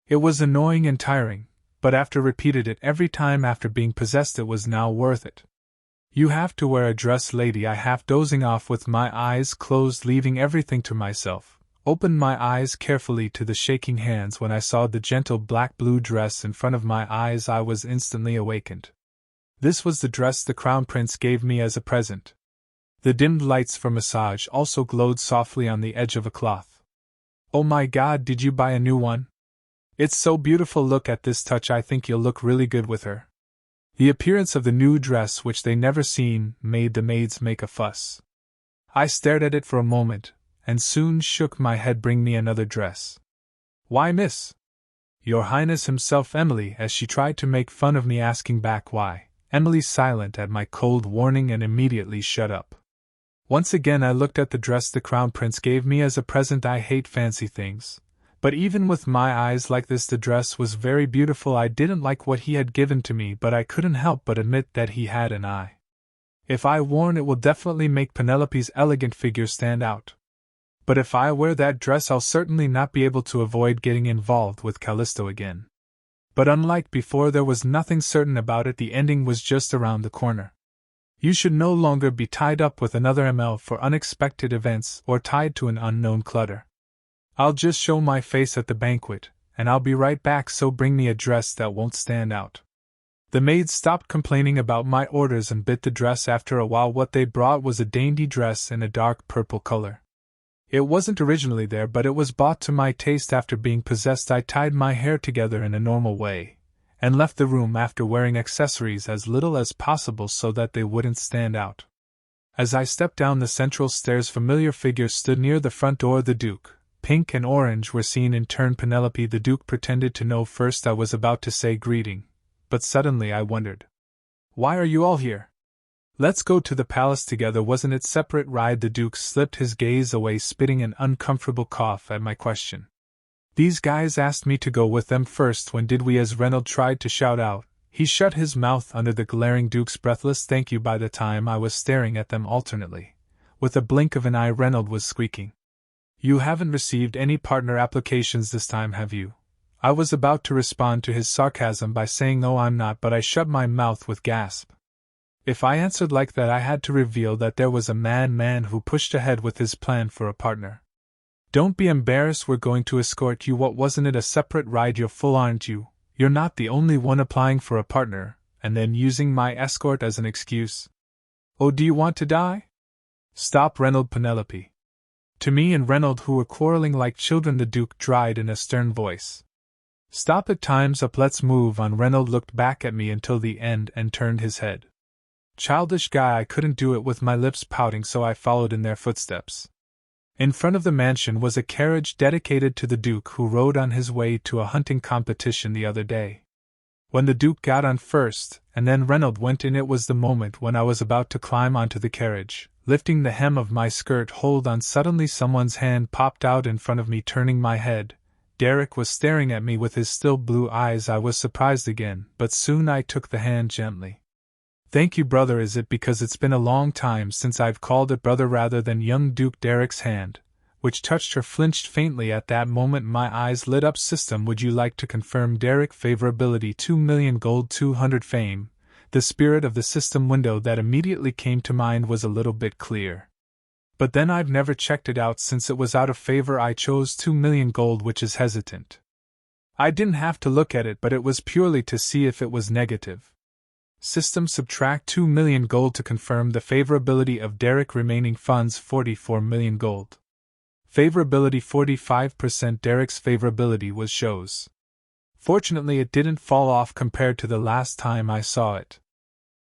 A: It was annoying and tiring, but after repeated it every time after being possessed, it was now worth it. You have to wear a dress, lady. I, half dozing off with my eyes closed, leaving everything to myself, opened my eyes carefully to the shaking hands. When I saw the gentle black-blue dress in front of my eyes, I was instantly awakened. This was the dress the Crown Prince gave me as a present. The dimmed lights for massage also glowed softly on the edge of a cloth. Oh my God, did you buy a new one? It's so beautiful. Look at this touch. I think you'll look really good with her. The appearance of the new dress, which they never seen, made the maids make a fuss. I stared at it for a moment, and soon shook my head. Bring me another dress. Why, miss? Your Highness himself, Emily, as she tried to make fun of me, asking back why. Emily silent at my cold warning and immediately shut up. Once again I looked at the dress the Crown Prince gave me as a present. I hate fancy things, but even with my eyes like this, the dress was very beautiful. I didn't like what he had given to me, but I couldn't help but admit that he had an eye. If I worn it will definitely make Penelope's elegant figure stand out. But if I wear that dress, I'll certainly not be able to avoid getting involved with Callisto again. But unlike before, there was nothing certain about it. The ending was just around the corner. You should no longer be tied up with another ML for unexpected events or tied to an unknown clutter. I'll just show my face at the banquet, and I'll be right back, so bring me a dress that won't stand out. The maids stopped complaining about my orders and bit the dress. After a while, what they brought was a dainty dress in a dark purple color. It wasn't originally there, but it was bought to my taste. After being possessed, I tied my hair together in a normal way, and left the room after wearing accessories as little as possible so that they wouldn't stand out. As I stepped down the central stairs, familiar figures stood near the front door. The Duke, Pink and Orange, were seen in turn. Penelope. The Duke pretended to know first. I was about to say greeting, but suddenly I wondered. Why are you all here? Let's go to the palace together. Wasn't it separate ride? The Duke slipped his gaze away, spitting an uncomfortable cough at my question. These guys asked me to go with them first. When did we? As Reynolds tried to shout out, he shut his mouth under the glaring Duke's breathless thank you. By the time I was staring at them alternately, with a blink of an eye, Reynolds was squeaking. You haven't received any partner applications this time, have you? I was about to respond to his sarcasm by saying no, I'm not, but I shut my mouth with gasp. If I answered like that, I had to reveal that there was a man who pushed ahead with his plan for a partner. Don't be embarrassed, we're going to escort you. What, wasn't it a separate ride? You're full, aren't you? You're not the only one applying for a partner, and then using my escort as an excuse. Oh, do you want to die? Stop, Reynolds. Penelope. To me and Reynolds, who were quarreling like children, the Duke dried in a stern voice. Stop it, time's up, let's move on. Reynolds looked back at me until the end and turned his head. Childish guy. I couldn't do it with my lips pouting, so I followed in their footsteps. In front of the mansion was a carriage dedicated to the Duke, who rode on his way to a hunting competition the other day. When the Duke got on first, and then Reynolds went in, it was the moment when I was about to climb onto the carriage, lifting the hem of my skirt. Hold on, suddenly someone's hand popped out in front of me. Turning my head, Derek was staring at me with his still blue eyes. I was surprised again, but soon I took the hand gently. Thank you, brother. Is it because it's been a long time since I've called it brother rather than young Duke? Derek's hand, which touched her, flinched faintly at that moment. My eyes lit up. System, would you like to confirm? Derek, favorability 2 million gold, 200 fame. The spirit of the system window that immediately came to mind was a little bit clear. But then I've never checked it out since it was out of favor. I chose 2 million gold, which is hesitant. I didn't have to look at it, but it was purely to see if it was negative. System, subtract 2 million gold to confirm the favorability of Derek. Remaining funds 44 million gold. Favorability 45%. Derek's favorability was shows. Fortunately, it didn't fall off compared to the last time I saw it.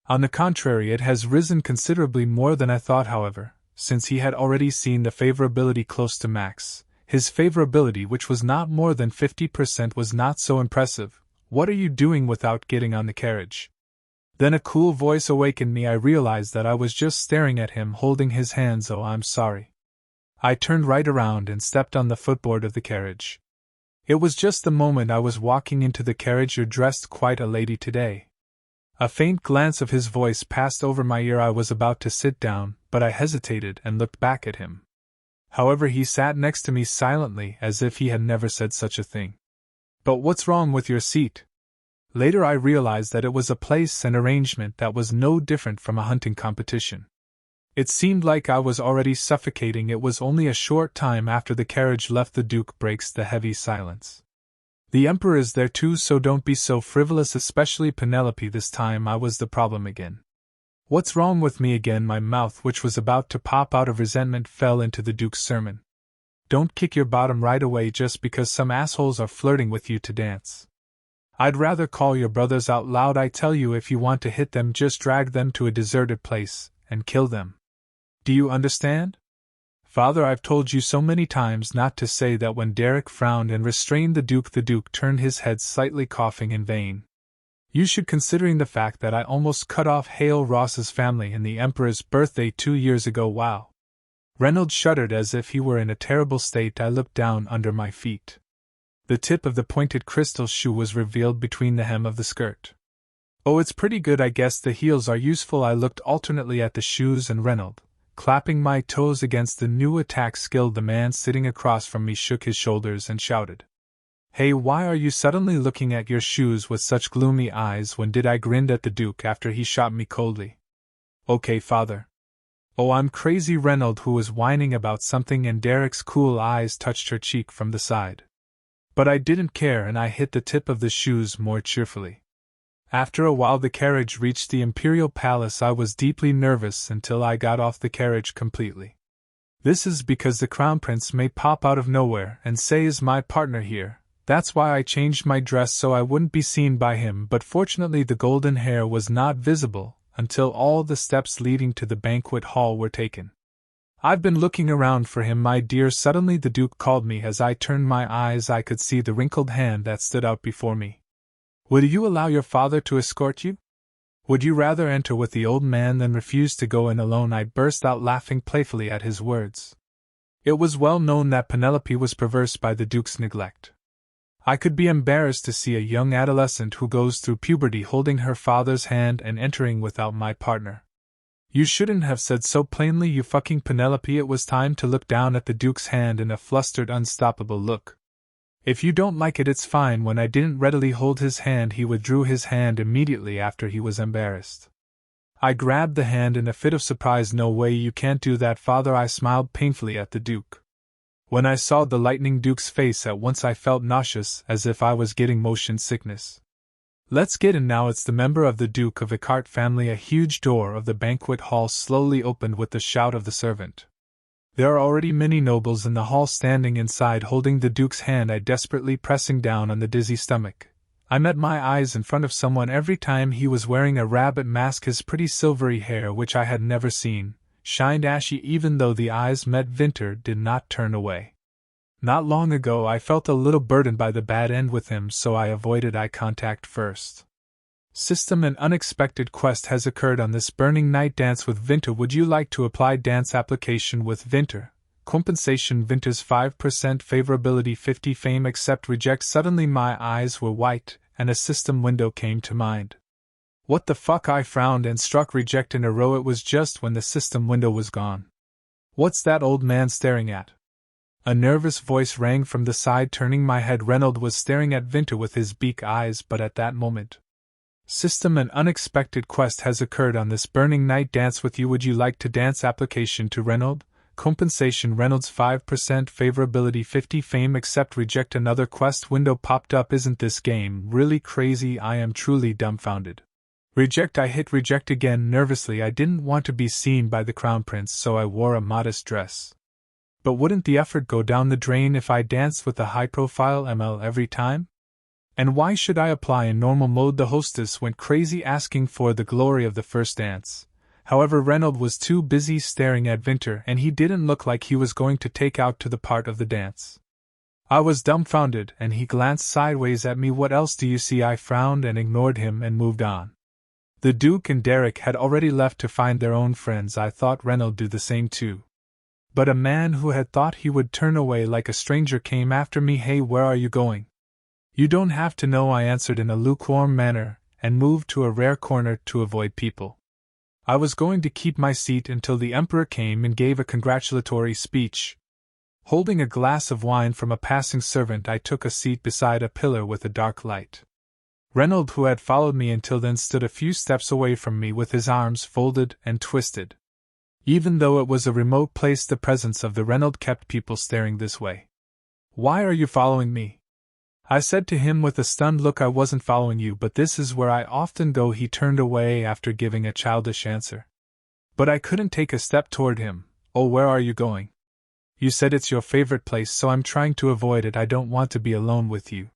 A: On the contrary, it has risen considerably more than I thought. However, since he had already seen the favorability close to max, his favorability, which was not more than 50%, was not so impressive. What are you doing without getting on the carriage? Then a cool voice awakened me. I realized that I was just staring at him holding his hands. Oh, I'm sorry. I turned right around and stepped on the footboard of the carriage. It was just the moment I was walking into the carriage. You're dressed quite a lady today. A faint glance of his voice passed over my ear. I was about to sit down, but I hesitated and looked back at him. However, he sat next to me silently as if he had never said such a thing. But what's wrong with your seat? Later I realized that it was a place and arrangement that was no different from a hunting competition. It seemed like I was already suffocating. It was only a short time after the carriage left the Duke breaks the heavy silence. The Emperor is there too, so don't be so frivolous, especially Penelope. This time I was the problem again. What's wrong with me again? My mouth, which was about to pop out of resentment, fell into the Duke's sermon. Don't kick your bottom right away just because some assholes are flirting with you to dance. I'd rather call your brothers out loud. I tell you, if you want to hit them, just drag them to a deserted place and kill them. Do you understand? Father, I've told you so many times not to say that. When Derek frowned and restrained the Duke turned his head slightly, coughing in vain. You should, considering the fact that I almost cut off Hale Ross's family in the Emperor's birthday 2 years ago. Wow. Reynolds shuddered as if he were in a terrible state. I looked down under my feet. The tip of the pointed crystal shoe was revealed between the hem of the skirt. Oh, it's pretty good. I guess the heels are useful. I looked alternately at the shoes and Reynolds, clapping my toes against the new attack skill. The man sitting across from me shook his shoulders and shouted, Hey, why are you suddenly looking at your shoes with such gloomy eyes? When did I? Grinned at the Duke after he shot me coldly. Okay, Father. Oh, I'm crazy. Reynolds, who was whining about something, and Derek's cool eyes touched her cheek from the side. But I didn't care, and I hit the tip of the shoes more cheerfully. After a while the carriage reached the Imperial Palace. I was deeply nervous until I got off the carriage completely. This is because the Crown Prince may pop out of nowhere and say, Is my partner here? That's why I changed my dress so I wouldn't be seen by him, but fortunately the golden hair was not visible until all the steps leading to the banquet hall were taken. I've been looking around for him, my dear. Suddenly the Duke called me. As I turned my eyes, I could see the wrinkled hand that stood out before me. Would you allow your father to escort you? Would you rather enter with the old man than refuse to go in alone? I burst out laughing playfully at his words. It was well known that Penelope was perverse by the Duke's neglect. I could be embarrassed to see a young adolescent who goes through puberty holding her father's hand and entering without my partner. You shouldn't have said so plainly, you fucking Penelope. It was time to look down at the Duke's hand in a flustered, unstoppable look. If you don't like it, it's fine. When I didn't readily hold his hand, he withdrew his hand immediately after he was embarrassed. I grabbed the hand in a fit of surprise. No way, you can't do that, Father. I smiled painfully at the Duke. When I saw the lightning Duke's face, at once I felt nauseous, as if I was getting motion sickness. Let's get in now. It's the member of the Duke of Eckart family. A huge door of the banquet hall slowly opened with the shout of the servant. There are already many nobles in the hall standing inside holding the Duke's hand. I desperately pressing down on the dizzy stomach. I met my eyes in front of someone every time. He was wearing a rabbit mask. His pretty silvery hair, which I had never seen, shined ashy. Even though the eyes met, Vinter did not turn away. Not long ago I felt a little burdened by the bad end with him, so I avoided eye contact first. System: an unexpected quest has occurred on this burning night. Dance with Vinter. Would you like to apply dance application with Vinter? Compensation: Vinter's 5% favorability, 50 fame. Accept, reject. Suddenly my eyes were white, and a system window came to mind. What the fuck? I frowned and struck reject in a row. It was just when the system window was gone. What's that old man staring at? A nervous voice rang from the side. Turning my head, Reynolds was staring at Vinter with his beak eyes, but at that moment. System: an unexpected quest has occurred on this burning night. Dance with you. Would you like to dance? Application to Reynolds. Compensation: Reynolds 5% favorability, 50 fame. Accept, reject. Another quest window popped up. Isn't this game really crazy? I am truly dumbfounded. Reject. I hit reject again nervously. I didn't want to be seen by the Crown Prince, so I wore a modest dress. But wouldn't the effort go down the drain if I danced with a high-profile ML every time? And why should I apply in normal mode? The hostess went crazy asking for the glory of the first dance. However, Reynolds was too busy staring at Vinter, and he didn't look like he was going to take out to the part of the dance. I was dumbfounded, and he glanced sideways at me. What else do you see? I frowned and ignored him and moved on. The Duke and Derek had already left to find their own friends. I thought Reynolds do the same too. But a man who had thought he would turn away like a stranger came after me. Hey, where are you going? You don't have to know, I answered in a lukewarm manner, and moved to a rare corner to avoid people. I was going to keep my seat until the Emperor came and gave a congratulatory speech. Holding a glass of wine from a passing servant, I took a seat beside a pillar with a dark light. Reynolds, who had followed me until then, stood a few steps away from me with his arms folded and twisted. Even though it was a remote place, the presence of the Reynolds kept people staring this way. Why are you following me? I said to him with a stunned look. I wasn't following you, but this is where I often go. He turned away after giving a childish answer. But I couldn't take a step toward him. Oh, where are you going? You said it's your favorite place, so I'm trying to avoid it. I don't want to be alone with you.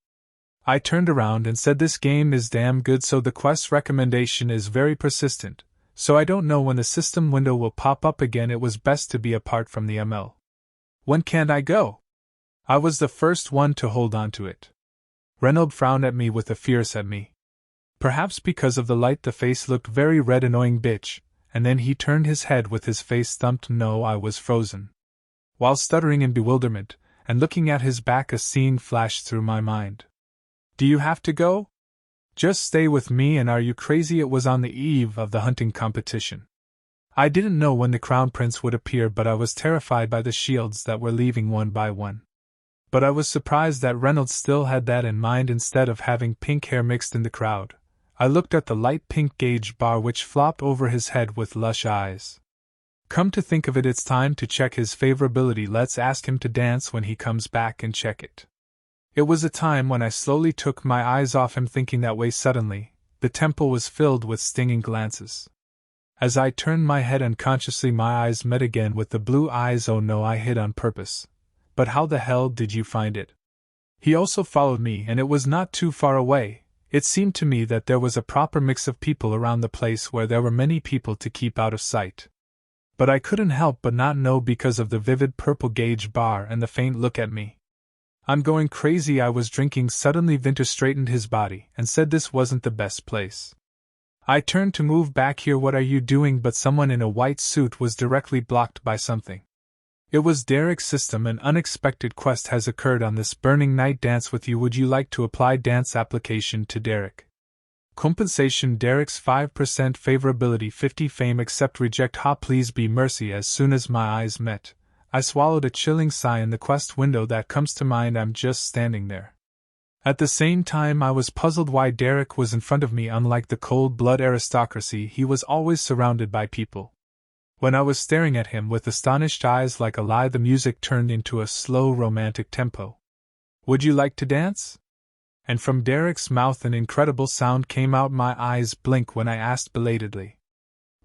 A: I turned around and said, this game is damn good, so the quest recommendation is very persistent, so I don't know when the system window will pop up again. It was best to be apart from the ML. When can I go? I was the first one to hold on to it. Reynolds frowned at me with a fierce at me. Perhaps because of the light the face looked very red. Annoying bitch, and then he turned his head with his face thumped. No, I was frozen. While stuttering in bewilderment, and looking at his back, a scene flashed through my mind. Do you have to go? Just stay with me, and are you crazy? It was on the eve of the hunting competition. I didn't know when the Crown Prince would appear, but I was terrified by the shields that were leaving one by one. But I was surprised that Reynolds still had that in mind instead of having pink hair mixed in the crowd. I looked at the light pink gauge bar which flopped over his head with lush eyes. Come to think of it, it's time to check his favorability. Let's ask him to dance when he comes back and check it. It was a time when I slowly took my eyes off him, thinking that way. Suddenly, the temple was filled with stinging glances. As I turned my head unconsciously, my eyes met again with the blue eyes. Oh no, I hid on purpose. But how the hell did you find it? He also followed me, and it was not too far away. It seemed to me that there was a proper mix of people around the place where there were many people to keep out of sight. But I couldn't help but not know because of the vivid purple gauge bar and the faint look at me. I'm going crazy, I was drinking. Suddenly Vinter straightened his body and said this wasn't the best place. I turned to move back. Here, what are you doing? But someone in a white suit was directly blocked by something. It was Derek's system. An unexpected quest has occurred on this burning night. Dance with you. Would you like to apply dance application to Derek? Compensation: Derek's 5% favorability, 50 fame. Accept, reject. Ha, please be mercy. As soon as my eyes met, I swallowed a chilling sigh. In the quest window that comes to mind, I'm just standing there. At the same time, I was puzzled why Derek was in front of me. Unlike the cold-blood aristocracy, he was always surrounded by people. When I was staring at him with astonished eyes like a lie, the music turned into a slow romantic tempo. Would you like to dance? And from Derek's mouth an incredible sound came out. My eyes blinked when I asked belatedly.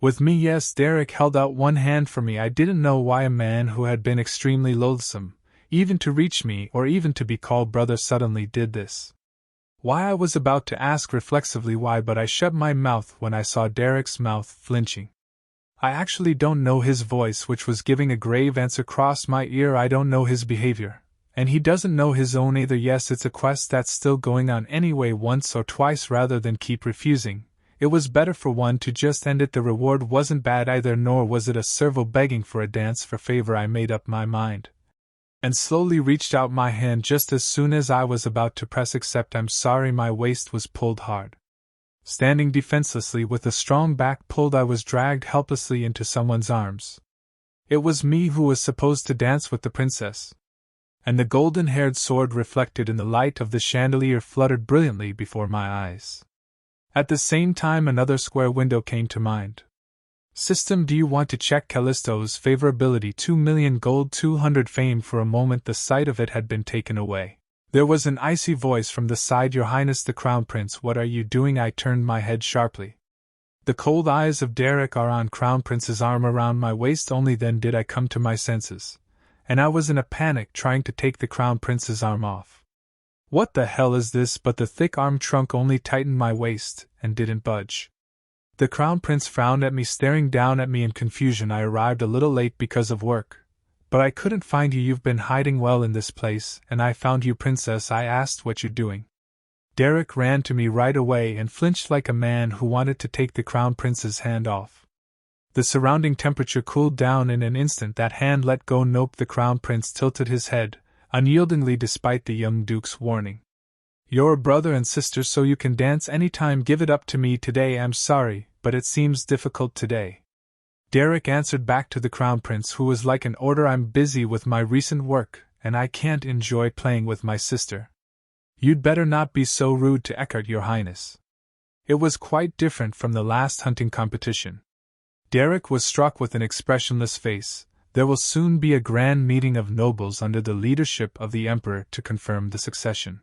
A: With me, yes. Derek held out one hand for me. I didn't know why a man who had been extremely loathsome, even to reach me or even to be called brother, suddenly did this. Why, I was about to ask reflexively why, but I shut my mouth when I saw Derek's mouth flinching. I actually don't know his voice, which was giving a grave answer, crossed my ear. I don't know his behavior, and he doesn't know his own either. Yes, it's a quest that's still going on anyway. Once or twice rather than keep refusing. It was better for one to just end it. The reward wasn't bad either, nor was it a servo begging for a dance for favor. I made up my mind, and slowly reached out my hand. Just as soon as I was about to press accept, I'm sorry, my waist was pulled hard. Standing defenselessly with a strong back pulled, I was dragged helplessly into someone's arms. It was me who was supposed to dance with the princess. And the golden-haired sword reflected in the light of the chandelier fluttered brilliantly before my eyes. At the same time, another square window came to mind. System, do you want to check Callisto's favorability? 2 million gold, 200 fame. For a moment the sight of it had been taken away. There was an icy voice from the side. Your Highness the Crown Prince, what are you doing? I turned my head sharply. The cold eyes of Derek are on Crown Prince's arm around my waist. Only then did I come to my senses, and I was in a panic trying to take the Crown Prince's arm off. What the hell is this? But the thick arm trunk only tightened my waist and didn't budge. The Crown Prince frowned at me, staring down at me in confusion. I arrived a little late because of work, but I couldn't find you. You've been hiding well in this place, and I found you, princess. I asked what you're doing. Derek ran to me right away and flinched like a man who wanted to take the Crown Prince's hand off. The surrounding temperature cooled down in an instant. That hand let go. Nope. The Crown Prince tilted his head, unyieldingly despite the young Duke's warning. You're a brother and sister, so you can dance anytime. Give it up to me today. I'm sorry, but it seems difficult today. Derek answered back to the Crown Prince, who was like an order. I'm busy with my recent work, and I can't enjoy playing with my sister. You'd better not be so rude to Eckart, Your Highness. It was quite different from the last hunting competition. Derek was struck with an expressionless face. There will soon be a grand meeting of nobles under the leadership of the Emperor to confirm the succession.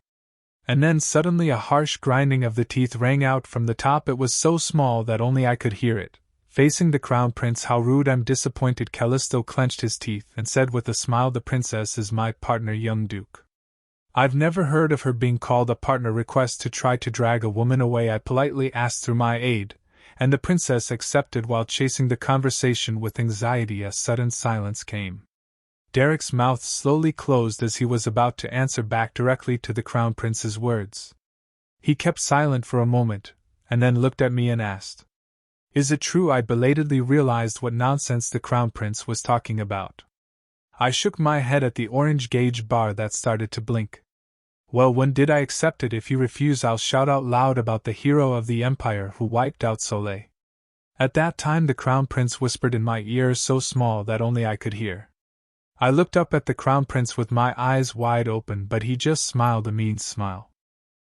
A: And then suddenly a harsh grinding of the teeth rang out from the top. It was so small that only I could hear it. Facing the Crown Prince, how rude. I'm disappointed. Callisto clenched his teeth and said with a smile, the princess is my partner, young Duke. I've never heard of her being called a partner. Request to try to drag a woman away, I politely asked through my aide, and the princess accepted while chasing the conversation with anxiety. A sudden silence came. Derek's mouth slowly closed as he was about to answer back directly to the Crown Prince's words. He kept silent for a moment, and then looked at me and asked, Is it true? I belatedly realized what nonsense the Crown Prince was talking about. I shook my head at the orange gauge bar that started to blink. Well, when did I accept it? If you refuse, I'll shout out loud about the hero of the Empire who wiped out Soleil. At that time the Crown Prince whispered in my ear so small that only I could hear. I looked up at the Crown Prince with my eyes wide open, but he just smiled a mean smile.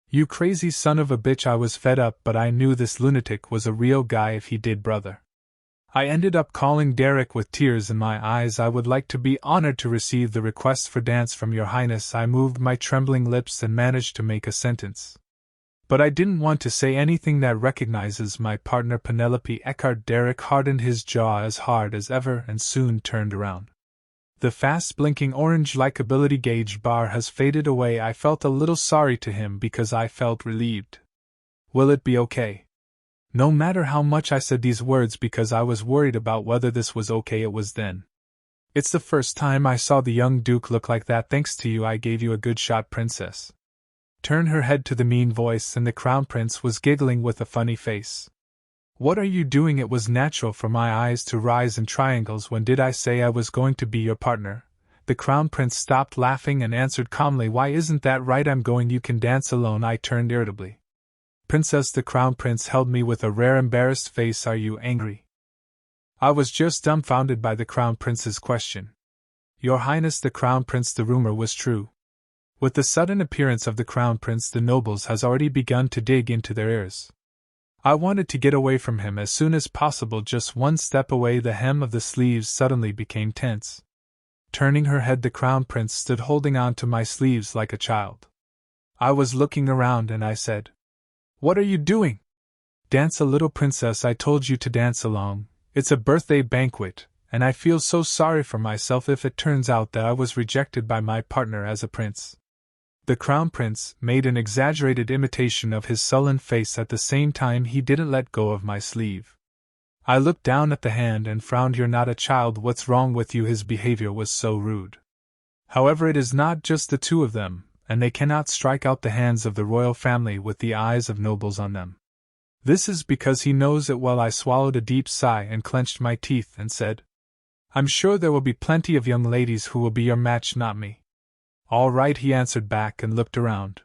A: You crazy son of a bitch. I was fed up, but I knew this lunatic was a real guy if he did, brother. I ended up calling Derek with tears in my eyes. I would like to be honored to receive the request for dance from Your Highness. I moved my trembling lips and managed to make a sentence. But I didn't want to say anything that recognizes my partner Penelope Eckart. Derek hardened his jaw as hard as ever and soon turned around. The fast blinking orange likability gauge bar has faded away. I felt a little sorry to him because I felt relieved. Will it be okay? No matter how much I said these words because I was worried about whether this was okay, it was then. It's the first time I saw the young Duke look like that. Thanks to you, I gave you a good shot, princess. Turned her head to the mean voice, and the Crown Prince was giggling with a funny face. What are you doing? It was natural for my eyes to rise in triangles. When did I say I was going to be your partner? The Crown Prince stopped laughing and answered calmly, Why isn't that right? I'm going. You can dance alone. I turned irritably. Princess, the Crown Prince held me with a rare embarrassed face. Are you angry? I was just dumbfounded by the Crown Prince's question. Your Highness, the Crown Prince, the rumor was true. With the sudden appearance of the Crown Prince, the nobles has already begun to dig into their ears. I wanted to get away from him as soon as possible. Just one step away, the hem of the sleeves suddenly became tense. Turning her head, the Crown Prince stood holding on to my sleeves like a child. I was looking around and I said, What are you doing? Dance a little, princess. I told you to dance along. It's a birthday banquet, and I feel so sorry for myself if it turns out that I was rejected by my partner as a prince. The Crown Prince made an exaggerated imitation of his sullen face. At the same time, he didn't let go of my sleeve. I looked down at the hand and frowned. You're not a child. What's wrong with you? His behavior was so rude. However, it is not just the two of them, and they cannot strike out the hands of the royal family with the eyes of nobles on them. This is because he knows it well. I swallowed a deep sigh and clenched my teeth and said, I'm sure there will be plenty of young ladies who will be your match, not me. All right, he answered back and looked around.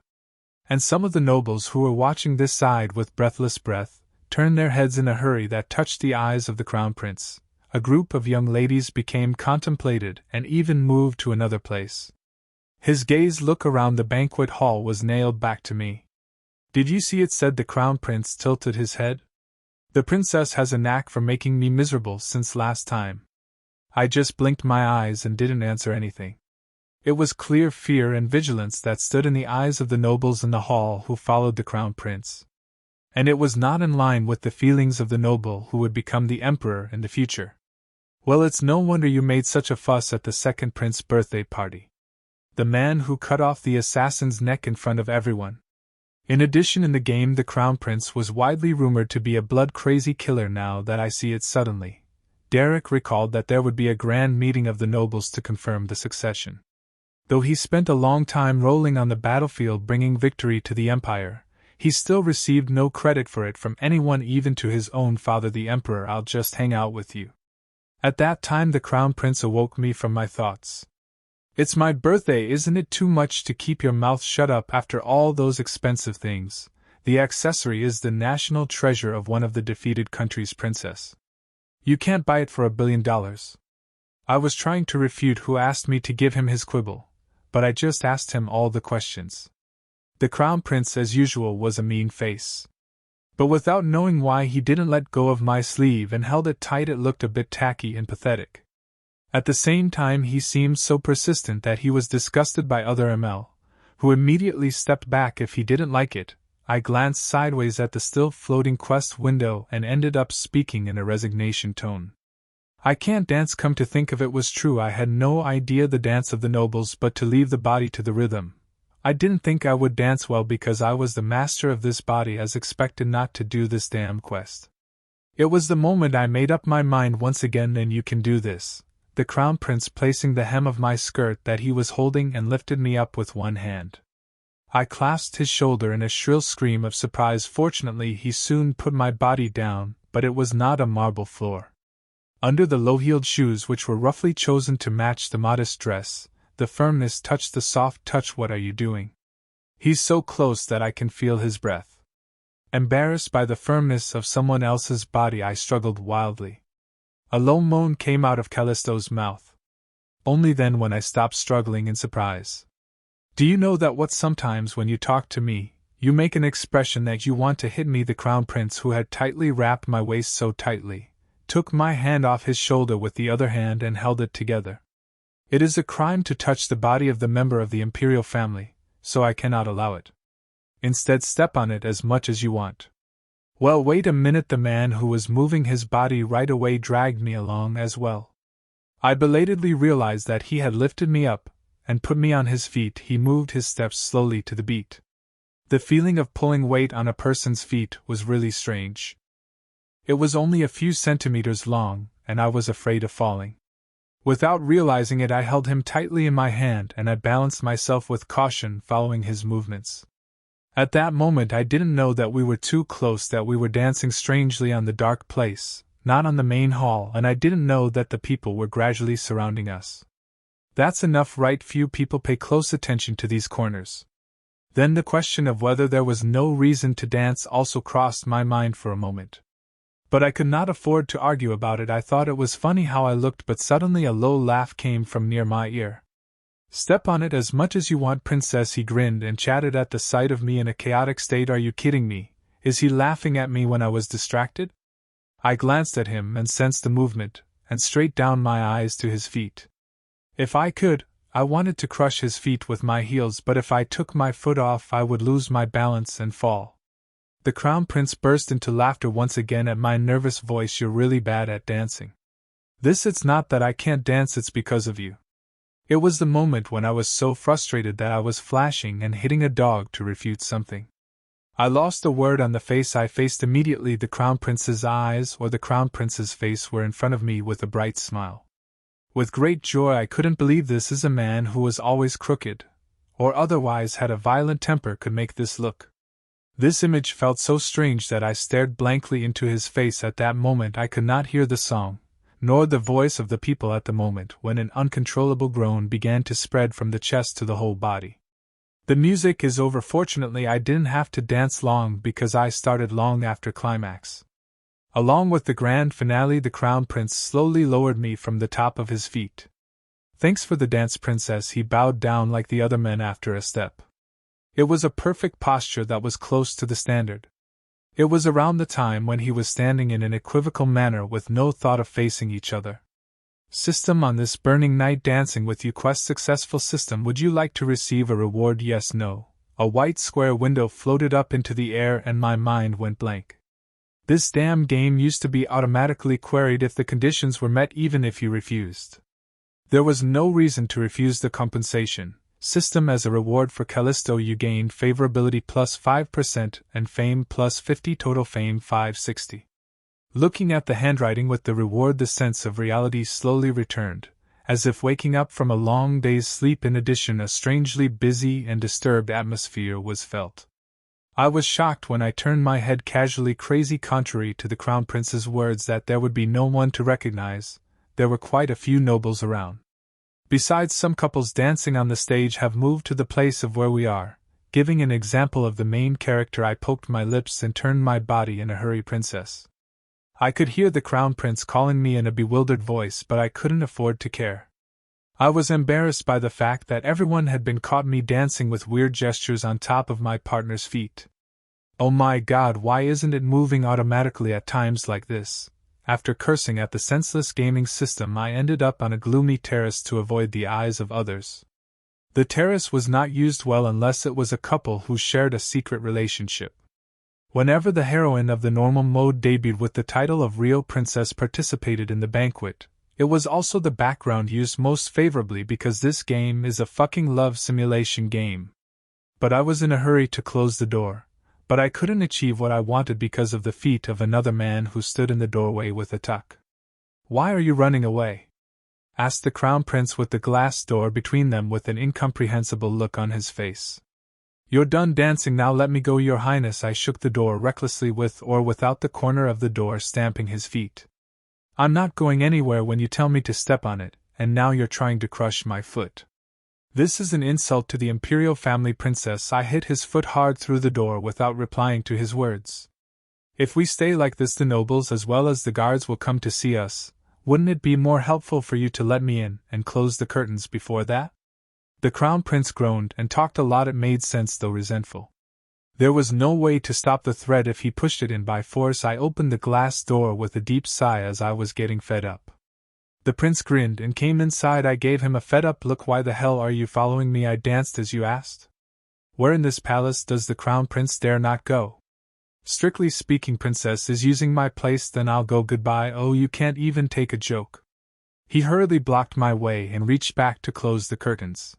A: And some of the nobles who were watching this sighed with breathless breath, turned their heads in a hurry that touched the eyes of the Crown Prince. A group of young ladies became contemplated and even moved to another place. His gaze look around the banquet hall was nailed back to me. Did you see it? Said the Crown Prince, tilted his head. The princess has a knack for making me miserable since last time. I just blinked my eyes and didn't answer anything. It was clear fear and vigilance that stood in the eyes of the nobles in the hall who followed the Crown Prince. And it was not in line with the feelings of the noble who would become the emperor in the future. Well, it's no wonder you made such a fuss at the second prince's birthday party. The man who cut off the assassin's neck in front of everyone. In addition, in the game, the Crown Prince was widely rumored to be a blood-crazy killer. Now that I see it suddenly, Derek recalled that there would be a grand meeting of the nobles to confirm the succession. Though he spent a long time rolling on the battlefield bringing victory to the Empire, He still received no credit for it from anyone, even to his own father the emperor. "I'll just hang out with you." At that time the crown prince awoke me from my thoughts. "It's my birthday, isn't it too much to keep your mouth shut up after all those expensive things? The accessory is the national treasure of one of the defeated country's princess. You can't buy it for $1 billion. I was trying to refute who asked me to give him his quibble, but I just asked him all the questions. The crown prince, as usual, was a mean face. But without knowing why, he didn't let go of my sleeve and held it tight. It looked a bit tacky and pathetic. At the same time, he seemed so persistent that he was disgusted by other ML, who immediately stepped back if he didn't like it. I glanced sideways at the still floating quest window and ended up speaking in a resignation tone. "I can't dance. Come to think of it, was true. I had no idea the dance of the nobles but to leave the body to the rhythm. I didn't think I would dance well because I was the master of this body, as expected not to do this damn quest. It was the moment I made up my mind once again. Then you can do this." The crown prince placing the hem of my skirt that he was holding and lifted me up with one hand. I clasped his shoulder in a shrill scream of surprise. Fortunately, he soon put my body down, but it was not a marble floor. Under the low-heeled shoes, which were roughly chosen to match the modest dress, the firmness touched the soft touch. "What are you doing?" He's so close that I can feel his breath. Embarrassed by the firmness of someone else's body, I struggled wildly. A low moan came out of Callisto's mouth. Only then when I stopped struggling in surprise. "Do you know that what sometimes when you talk to me, you make an expression that you want to hit me?" The crown prince, who had tightly wrapped my waist so tightly, took my hand off his shoulder with the other hand and held it together. "It is a crime to touch the body of the member of the Imperial family, so I cannot allow it. Instead, step on it as much as you want." "Well, wait a minute." The man who was moving his body right away dragged me along as well. I belatedly realized that he had lifted me up and put me on his feet. He moved his steps slowly to the beat. The feeling of pulling weight on a person's feet was really strange. It was only a few centimeters long, and I was afraid of falling. Without realizing it, I held him tightly in my hand and I balanced myself with caution, following his movements. At that moment I didn't know that we were too close, that we were dancing strangely on the dark place, not on the main hall, and I didn't know that the people were gradually surrounding us. That's enough, right? Few people pay close attention to these corners. Then the question of whether there was no reason to dance also crossed my mind for a moment. But I could not afford to argue about it. I thought it was funny how I looked, but suddenly a low laugh came from near my ear. "Step on it as much as you want, princess." He grinned and chatted at the sight of me in a chaotic state. "Are you kidding me? Is he laughing at me when I was distracted?" I glanced at him and sensed the movement, and straight down my eyes to his feet. If I could, I wanted to crush his feet with my heels, but if I took my foot off I would lose my balance and fall. The crown prince burst into laughter once again at my nervous voice. "You're really bad at dancing. It's not that I can't dance, it's because of you." It was the moment when I was so frustrated that I was flashing and hitting a dog to refute something. I lost a word on the face I faced immediately. The crown prince's eyes, or the crown prince's face, were in front of me with a bright smile. With great joy I couldn't believe this is a man who was always crooked, or otherwise had a violent temper, could make this look. This image felt so strange that I stared blankly into his face. At that moment I could not hear the song, nor the voice of the people at the moment when an uncontrollable groan began to spread from the chest to the whole body. The music is over. Fortunately I didn't have to dance long because I started long after climax. Along with the grand finale, the crown prince slowly lowered me from the top of his feet. "Thanks for the dance, princess." He bowed down like the other men after a step. It was a perfect posture that was close to the standard. It was around the time when he was standing in an equivocal manner with no thought of facing each other. "System, on this burning night dancing with you quest successful. System, would you like to receive a reward? Yes, no." A white square window floated up into the air and my mind went blank. This damn game used to be automatically queried if the conditions were met, even if you refused. There was no reason to refuse the compensation. System, as a reward for Callisto you gained favorability plus 5% and fame plus 50, total fame 560. Looking at the handwriting with the reward, the sense of reality slowly returned, as if waking up from a long day's sleep. In addition, a strangely busy and disturbed atmosphere was felt. I was shocked when I turned my head casually crazy contrary to the Crown Prince's words that there would be no one to recognize. There were quite a few nobles around. Besides, some couples dancing on the stage have moved to the place of where we are. Giving an example of the main character, I poked my lips and turned my body in a hurry. Princess. I could hear the Crown Prince calling me in a bewildered voice, but I couldn't afford to care. I was embarrassed by the fact that everyone had been caught me dancing with weird gestures on top of my partner's feet. Oh my God, why isn't it moving automatically at times like this? After cursing at the senseless gaming system, I ended up on a gloomy terrace to avoid the eyes of others. The terrace was not used well unless it was a couple who shared a secret relationship. Whenever the heroine of the normal mode debuted with the title of Real Princess participated in the Banquet, it was also the background used most favorably because this game is a fucking love simulation game. But I was in a hurry to close the door, but I couldn't achieve what I wanted because of the feet of another man who stood in the doorway with a tuck. Why are you running away? Asked the Crown Prince with the glass door between them with an incomprehensible look on his face. You're done dancing now, let me go, Your Highness. I shook the door recklessly with or without the corner of the door stamping his feet. I'm not going anywhere when you tell me to step on it, and now you're trying to crush my foot. This is an insult to the Imperial family, Princess. I hit his foot hard through the door without replying to his words. If we stay like this, the nobles as well as the guards will come to see us. Wouldn't it be more helpful for you to let me in and close the curtains before that? The Crown Prince groaned and talked a lot. It made sense, though resentful. There was no way to stop the threat if he pushed it in by force. I opened the glass door with a deep sigh as I was getting fed up. The prince grinned and came inside. I gave him a fed-up look. Why the hell are you following me? I danced as you asked. Where in this palace does the Crown Prince dare not go? Strictly speaking, Princess is using my place. Then I'll go. Goodbye. Oh, you can't even take a joke. He hurriedly blocked my way and reached back to close the curtains.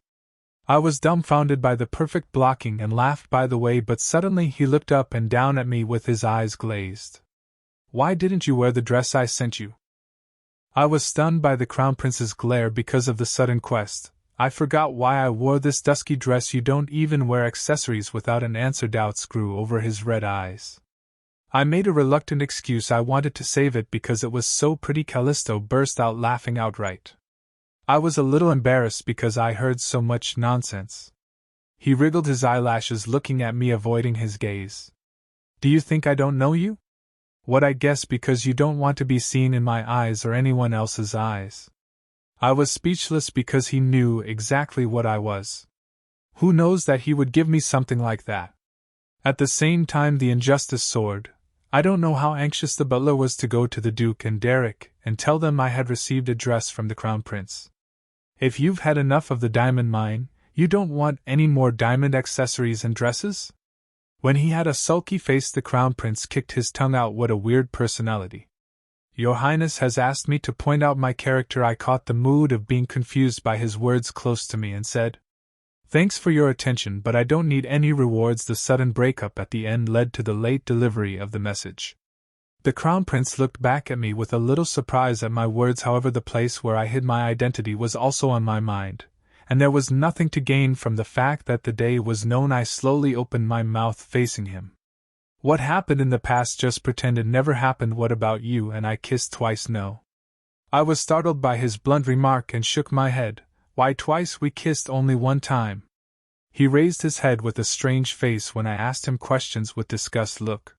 A: I was dumbfounded by the perfect blocking and laughed by the way, but suddenly he looked up and down at me with his eyes glazed. Why didn't you wear the dress I sent you? I was stunned by the Crown Prince's glare because of the sudden quest. I forgot why I wore this dusky dress. You don't even wear accessories. Without an answer, doubts grew over his red eyes. I made a reluctant excuse. I wanted to save it because it was so pretty. Callisto burst out laughing outright. I was a little embarrassed because I heard so much nonsense. He wriggled his eyelashes, looking at me, avoiding his gaze. Do you think I don't know you? What, I guess because you don't want to be seen in my eyes or anyone else's eyes. I was speechless because he knew exactly what I was. Who knows that he would give me something like that? At the same time, the injustice soared. I don't know how anxious the butler was to go to the Duke and Derek and tell them I had received a dress from the Crown Prince. If you've had enough of the diamond mine, you don't want any more diamond accessories and dresses? When he had a sulky face, the Crown Prince kicked his tongue out. What a weird personality. Your Highness has asked me to point out my character. I caught the mood of being confused by his words close to me and said, Thanks for your attention, but I don't need any rewards. The sudden breakup at the end led to the late delivery of the message. The Crown Prince looked back at me with a little surprise at my words. However, the place where I hid my identity was also on my mind, and there was nothing to gain from the fact that the day was known. I slowly opened my mouth facing him. What happened in the past, just pretend it never happened. What about you? And I kissed twice. No. I was startled by his blunt remark and shook my head. Why twice? We kissed only one time. He raised his head with a strange face when I asked him questions with disgust. Look.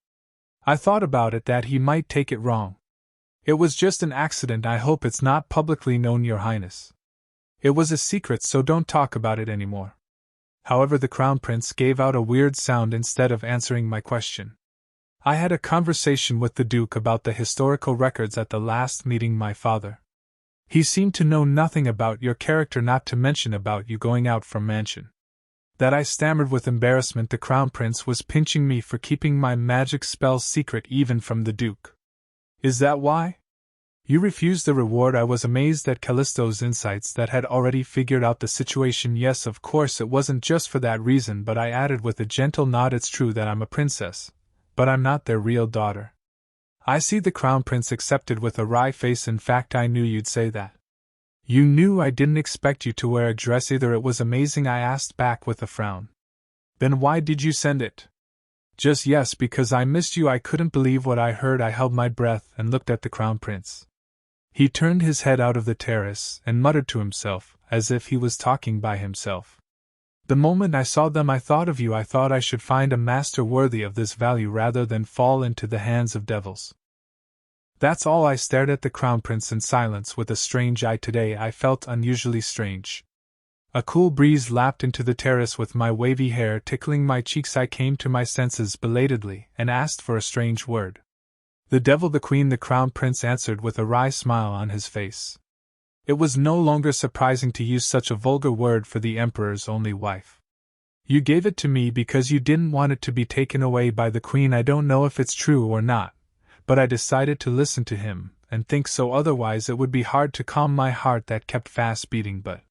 A: I thought about it that he might take it wrong. It was just an accident. I hope it's not publicly known, Your Highness. It was a secret, so don't talk about it anymore. However, the Crown Prince gave out a weird sound instead of answering my question. I had a conversation with the Duke about the historical records at the last meeting. My father. He seemed to know nothing about your character, not to mention about you going out from mansion. That I stammered with embarrassment. The Crown Prince was pinching me for keeping my magic spell secret even from the Duke. Is that why? You refused the reward? I was amazed at Callisto's insights that had already figured out the situation. Yes, of course it wasn't just for that reason, but I added with a gentle nod, it's true that I'm a princess, but I'm not their real daughter. I see. The Crown Prince accepted with a wry face. In fact, I knew you'd say that. You knew I didn't expect you to wear a dress either. It was amazing, I asked back with a frown. Then why did you send it? Just yes, because I missed you. I couldn't believe what I heard. I held my breath and looked at the Crown Prince. He turned his head out of the terrace and muttered to himself, as if he was talking by himself. The moment I saw them I thought of you. I thought I should find a master worthy of this value rather than fall into the hands of devils. That's all. I stared at the Crown Prince in silence with a strange eye. Today I felt unusually strange. A cool breeze lapped into the terrace with my wavy hair tickling my cheeks. I came to my senses belatedly and asked for a strange word. The devil, the queen, the Crown Prince answered with a wry smile on his face. It was no longer surprising to use such a vulgar word for the Emperor's only wife. You gave it to me because you didn't want it to be taken away by the queen. I don't know if it's true or not, but I decided to listen to him and think so, otherwise it would be hard to calm my heart that kept fast beating. But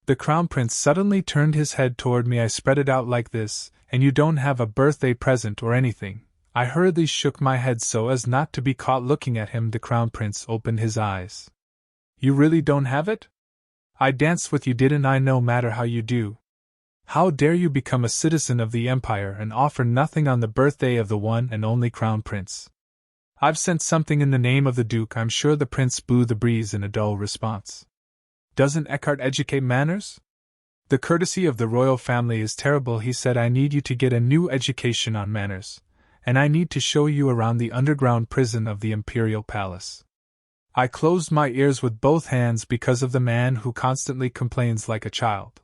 A: the Crown Prince suddenly turned his head toward me. I spread it out like this, and you don't have a birthday present or anything. I hurriedly shook my head so as not to be caught looking at him. The Crown Prince opened his eyes. You really don't have it? I danced with you, didn't I? No matter how you do. How dare you become a citizen of the Empire and offer nothing on the birthday of the one and only Crown Prince? I've sent something in the name of the Duke. I'm sure. The Prince blew the breeze in a dull response. Doesn't Eckart educate manners? The courtesy of the royal family is terrible, he said. I need you to get a new education on manners, and I need to show you around the underground prison of the Imperial Palace. I closed my ears with both hands because of the man who constantly complains like a child.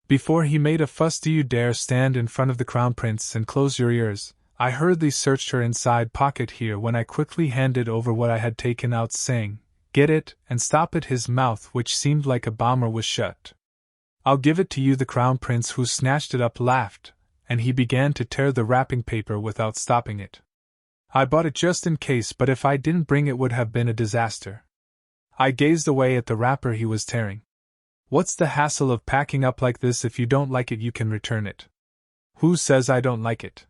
A: Before he made a fuss, do you dare stand in front of the Crown Prince and close your ears? I hurriedly searched her inside pocket here when I quickly handed over what I had taken out, saying, Get it, and stop it. His mouth, which seemed like a bomber, was shut. I'll give it to you. The Crown Prince, who snatched it up, laughed, and he began to tear the wrapping paper without stopping it. I bought it just in case, but if I didn't bring it would have been a disaster. I gazed away at the wrapper he was tearing. What's the hassle of packing up like this? If you don't like it, you can return it. Who says I don't like it?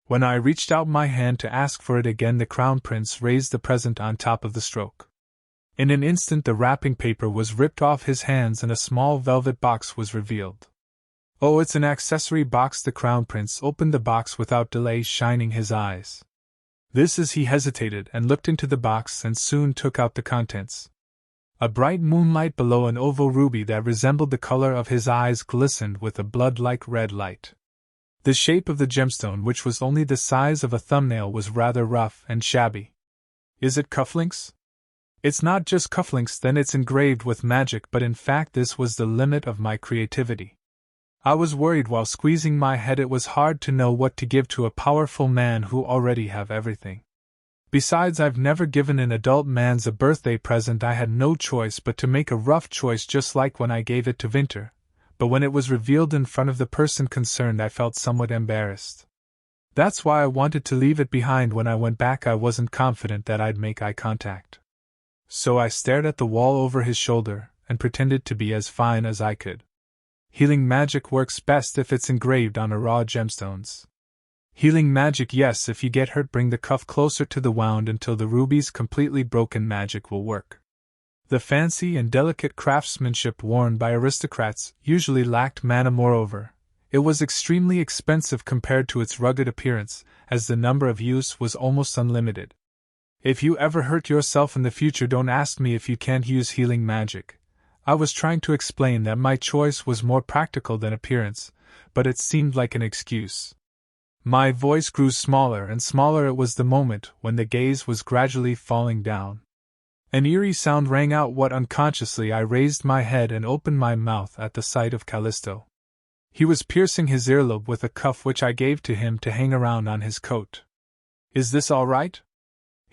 A: When I reached out my hand to ask for it again, the Crown Prince raised the present on top of the stroke. In an instant the wrapping paper was ripped off his hands and a small velvet box was revealed. Oh, it's an accessory box. The Crown Prince opened the box without delay, shining his eyes. This is. He hesitated and looked into the box and soon took out the contents. A bright moonlight below, an oval ruby that resembled the color of his eyes glistened with a blood-like red light. The shape of the gemstone, which was only the size of a thumbnail, was rather rough and shabby. Is it cufflinks? It's not just cufflinks, then it's engraved with magic, but in fact this was the limit of my creativity. I was worried while squeezing my head. It was hard to know what to give to a powerful man who already have everything. Besides, I've never given an adult man a birthday present. I had no choice but to make a rough choice, just like when I gave it to Winter, but when it was revealed in front of the person concerned I felt somewhat embarrassed. That's why I wanted to leave it behind. When I went back I wasn't confident that I'd make eye contact. So I stared at the wall over his shoulder and pretended to be as fine as I could. Healing magic works best if it's engraved on a raw gemstones. Healing magic, yes. If you get hurt, bring the cuff closer to the wound until the ruby's completely broken. Magic will work. The fancy and delicate craftsmanship worn by aristocrats usually lacked mana. Moreover, it was extremely expensive compared to its rugged appearance, as the number of use was almost unlimited. If you ever hurt yourself in the future, don't ask me if you can't use healing magic. I was trying to explain that my choice was more practical than appearance, but it seemed like an excuse. My voice grew smaller and smaller. It was the moment when the gaze was gradually falling down. An eerie sound rang out. What? Unconsciously I raised my head and opened my mouth at the sight of Callisto. He was piercing his earlobe with a cuff which I gave to him to hang around on his coat. Is this all right?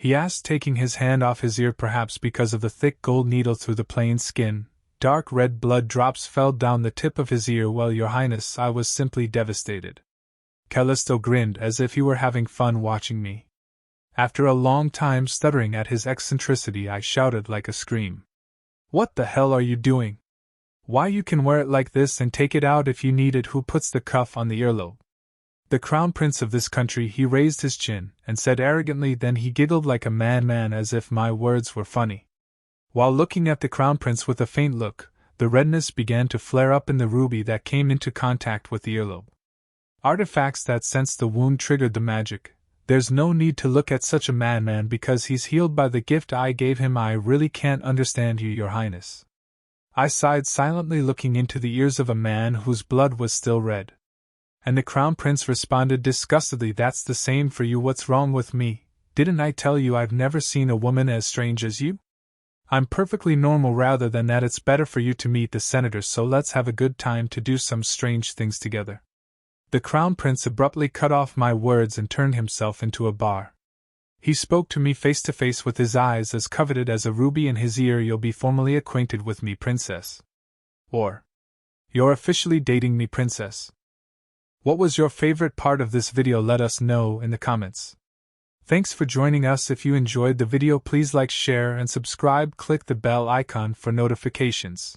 A: He asked, taking his hand off his ear. Perhaps because of the thick gold needle through the plain skin, dark red blood drops fell down the tip of his ear. Well, Your Highness, I was simply devastated. Callisto grinned as if he were having fun watching me. After a long time stuttering at his eccentricity, I shouted like a scream. What the hell are you doing? Why, you can wear it like this and take it out if you need it. Who puts the cuff on the earlobe? The Crown Prince of this country. He raised his chin and said arrogantly, then he giggled like a madman as if my words were funny. While looking at the Crown Prince with a faint look, the redness began to flare up in the ruby that came into contact with the earlobe. Artifacts that sense the wound triggered the magic. There's no need to look at such a madman because he's healed by the gift I gave him. I really can't understand you, Your Highness. I sighed silently, looking into the ears of a man whose blood was still red. And the Crown Prince responded disgustedly, That's the same for you. What's wrong with me? Didn't I tell you I've never seen a woman as strange as you? I'm perfectly normal. Rather than that, it's better for you to meet the senator, so let's have a good time to do some strange things together. The Crown Prince abruptly cut off my words and turned himself into a bar. He spoke to me face to face with his eyes as coveted as a ruby in his ear. You'll be formally acquainted with me, Princess. Or, you're officially dating me, Princess. What was your favorite part of this video? Let us know in the comments. Thanks for joining us. If you enjoyed the video, please like, share, and subscribe. Click the bell icon for notifications.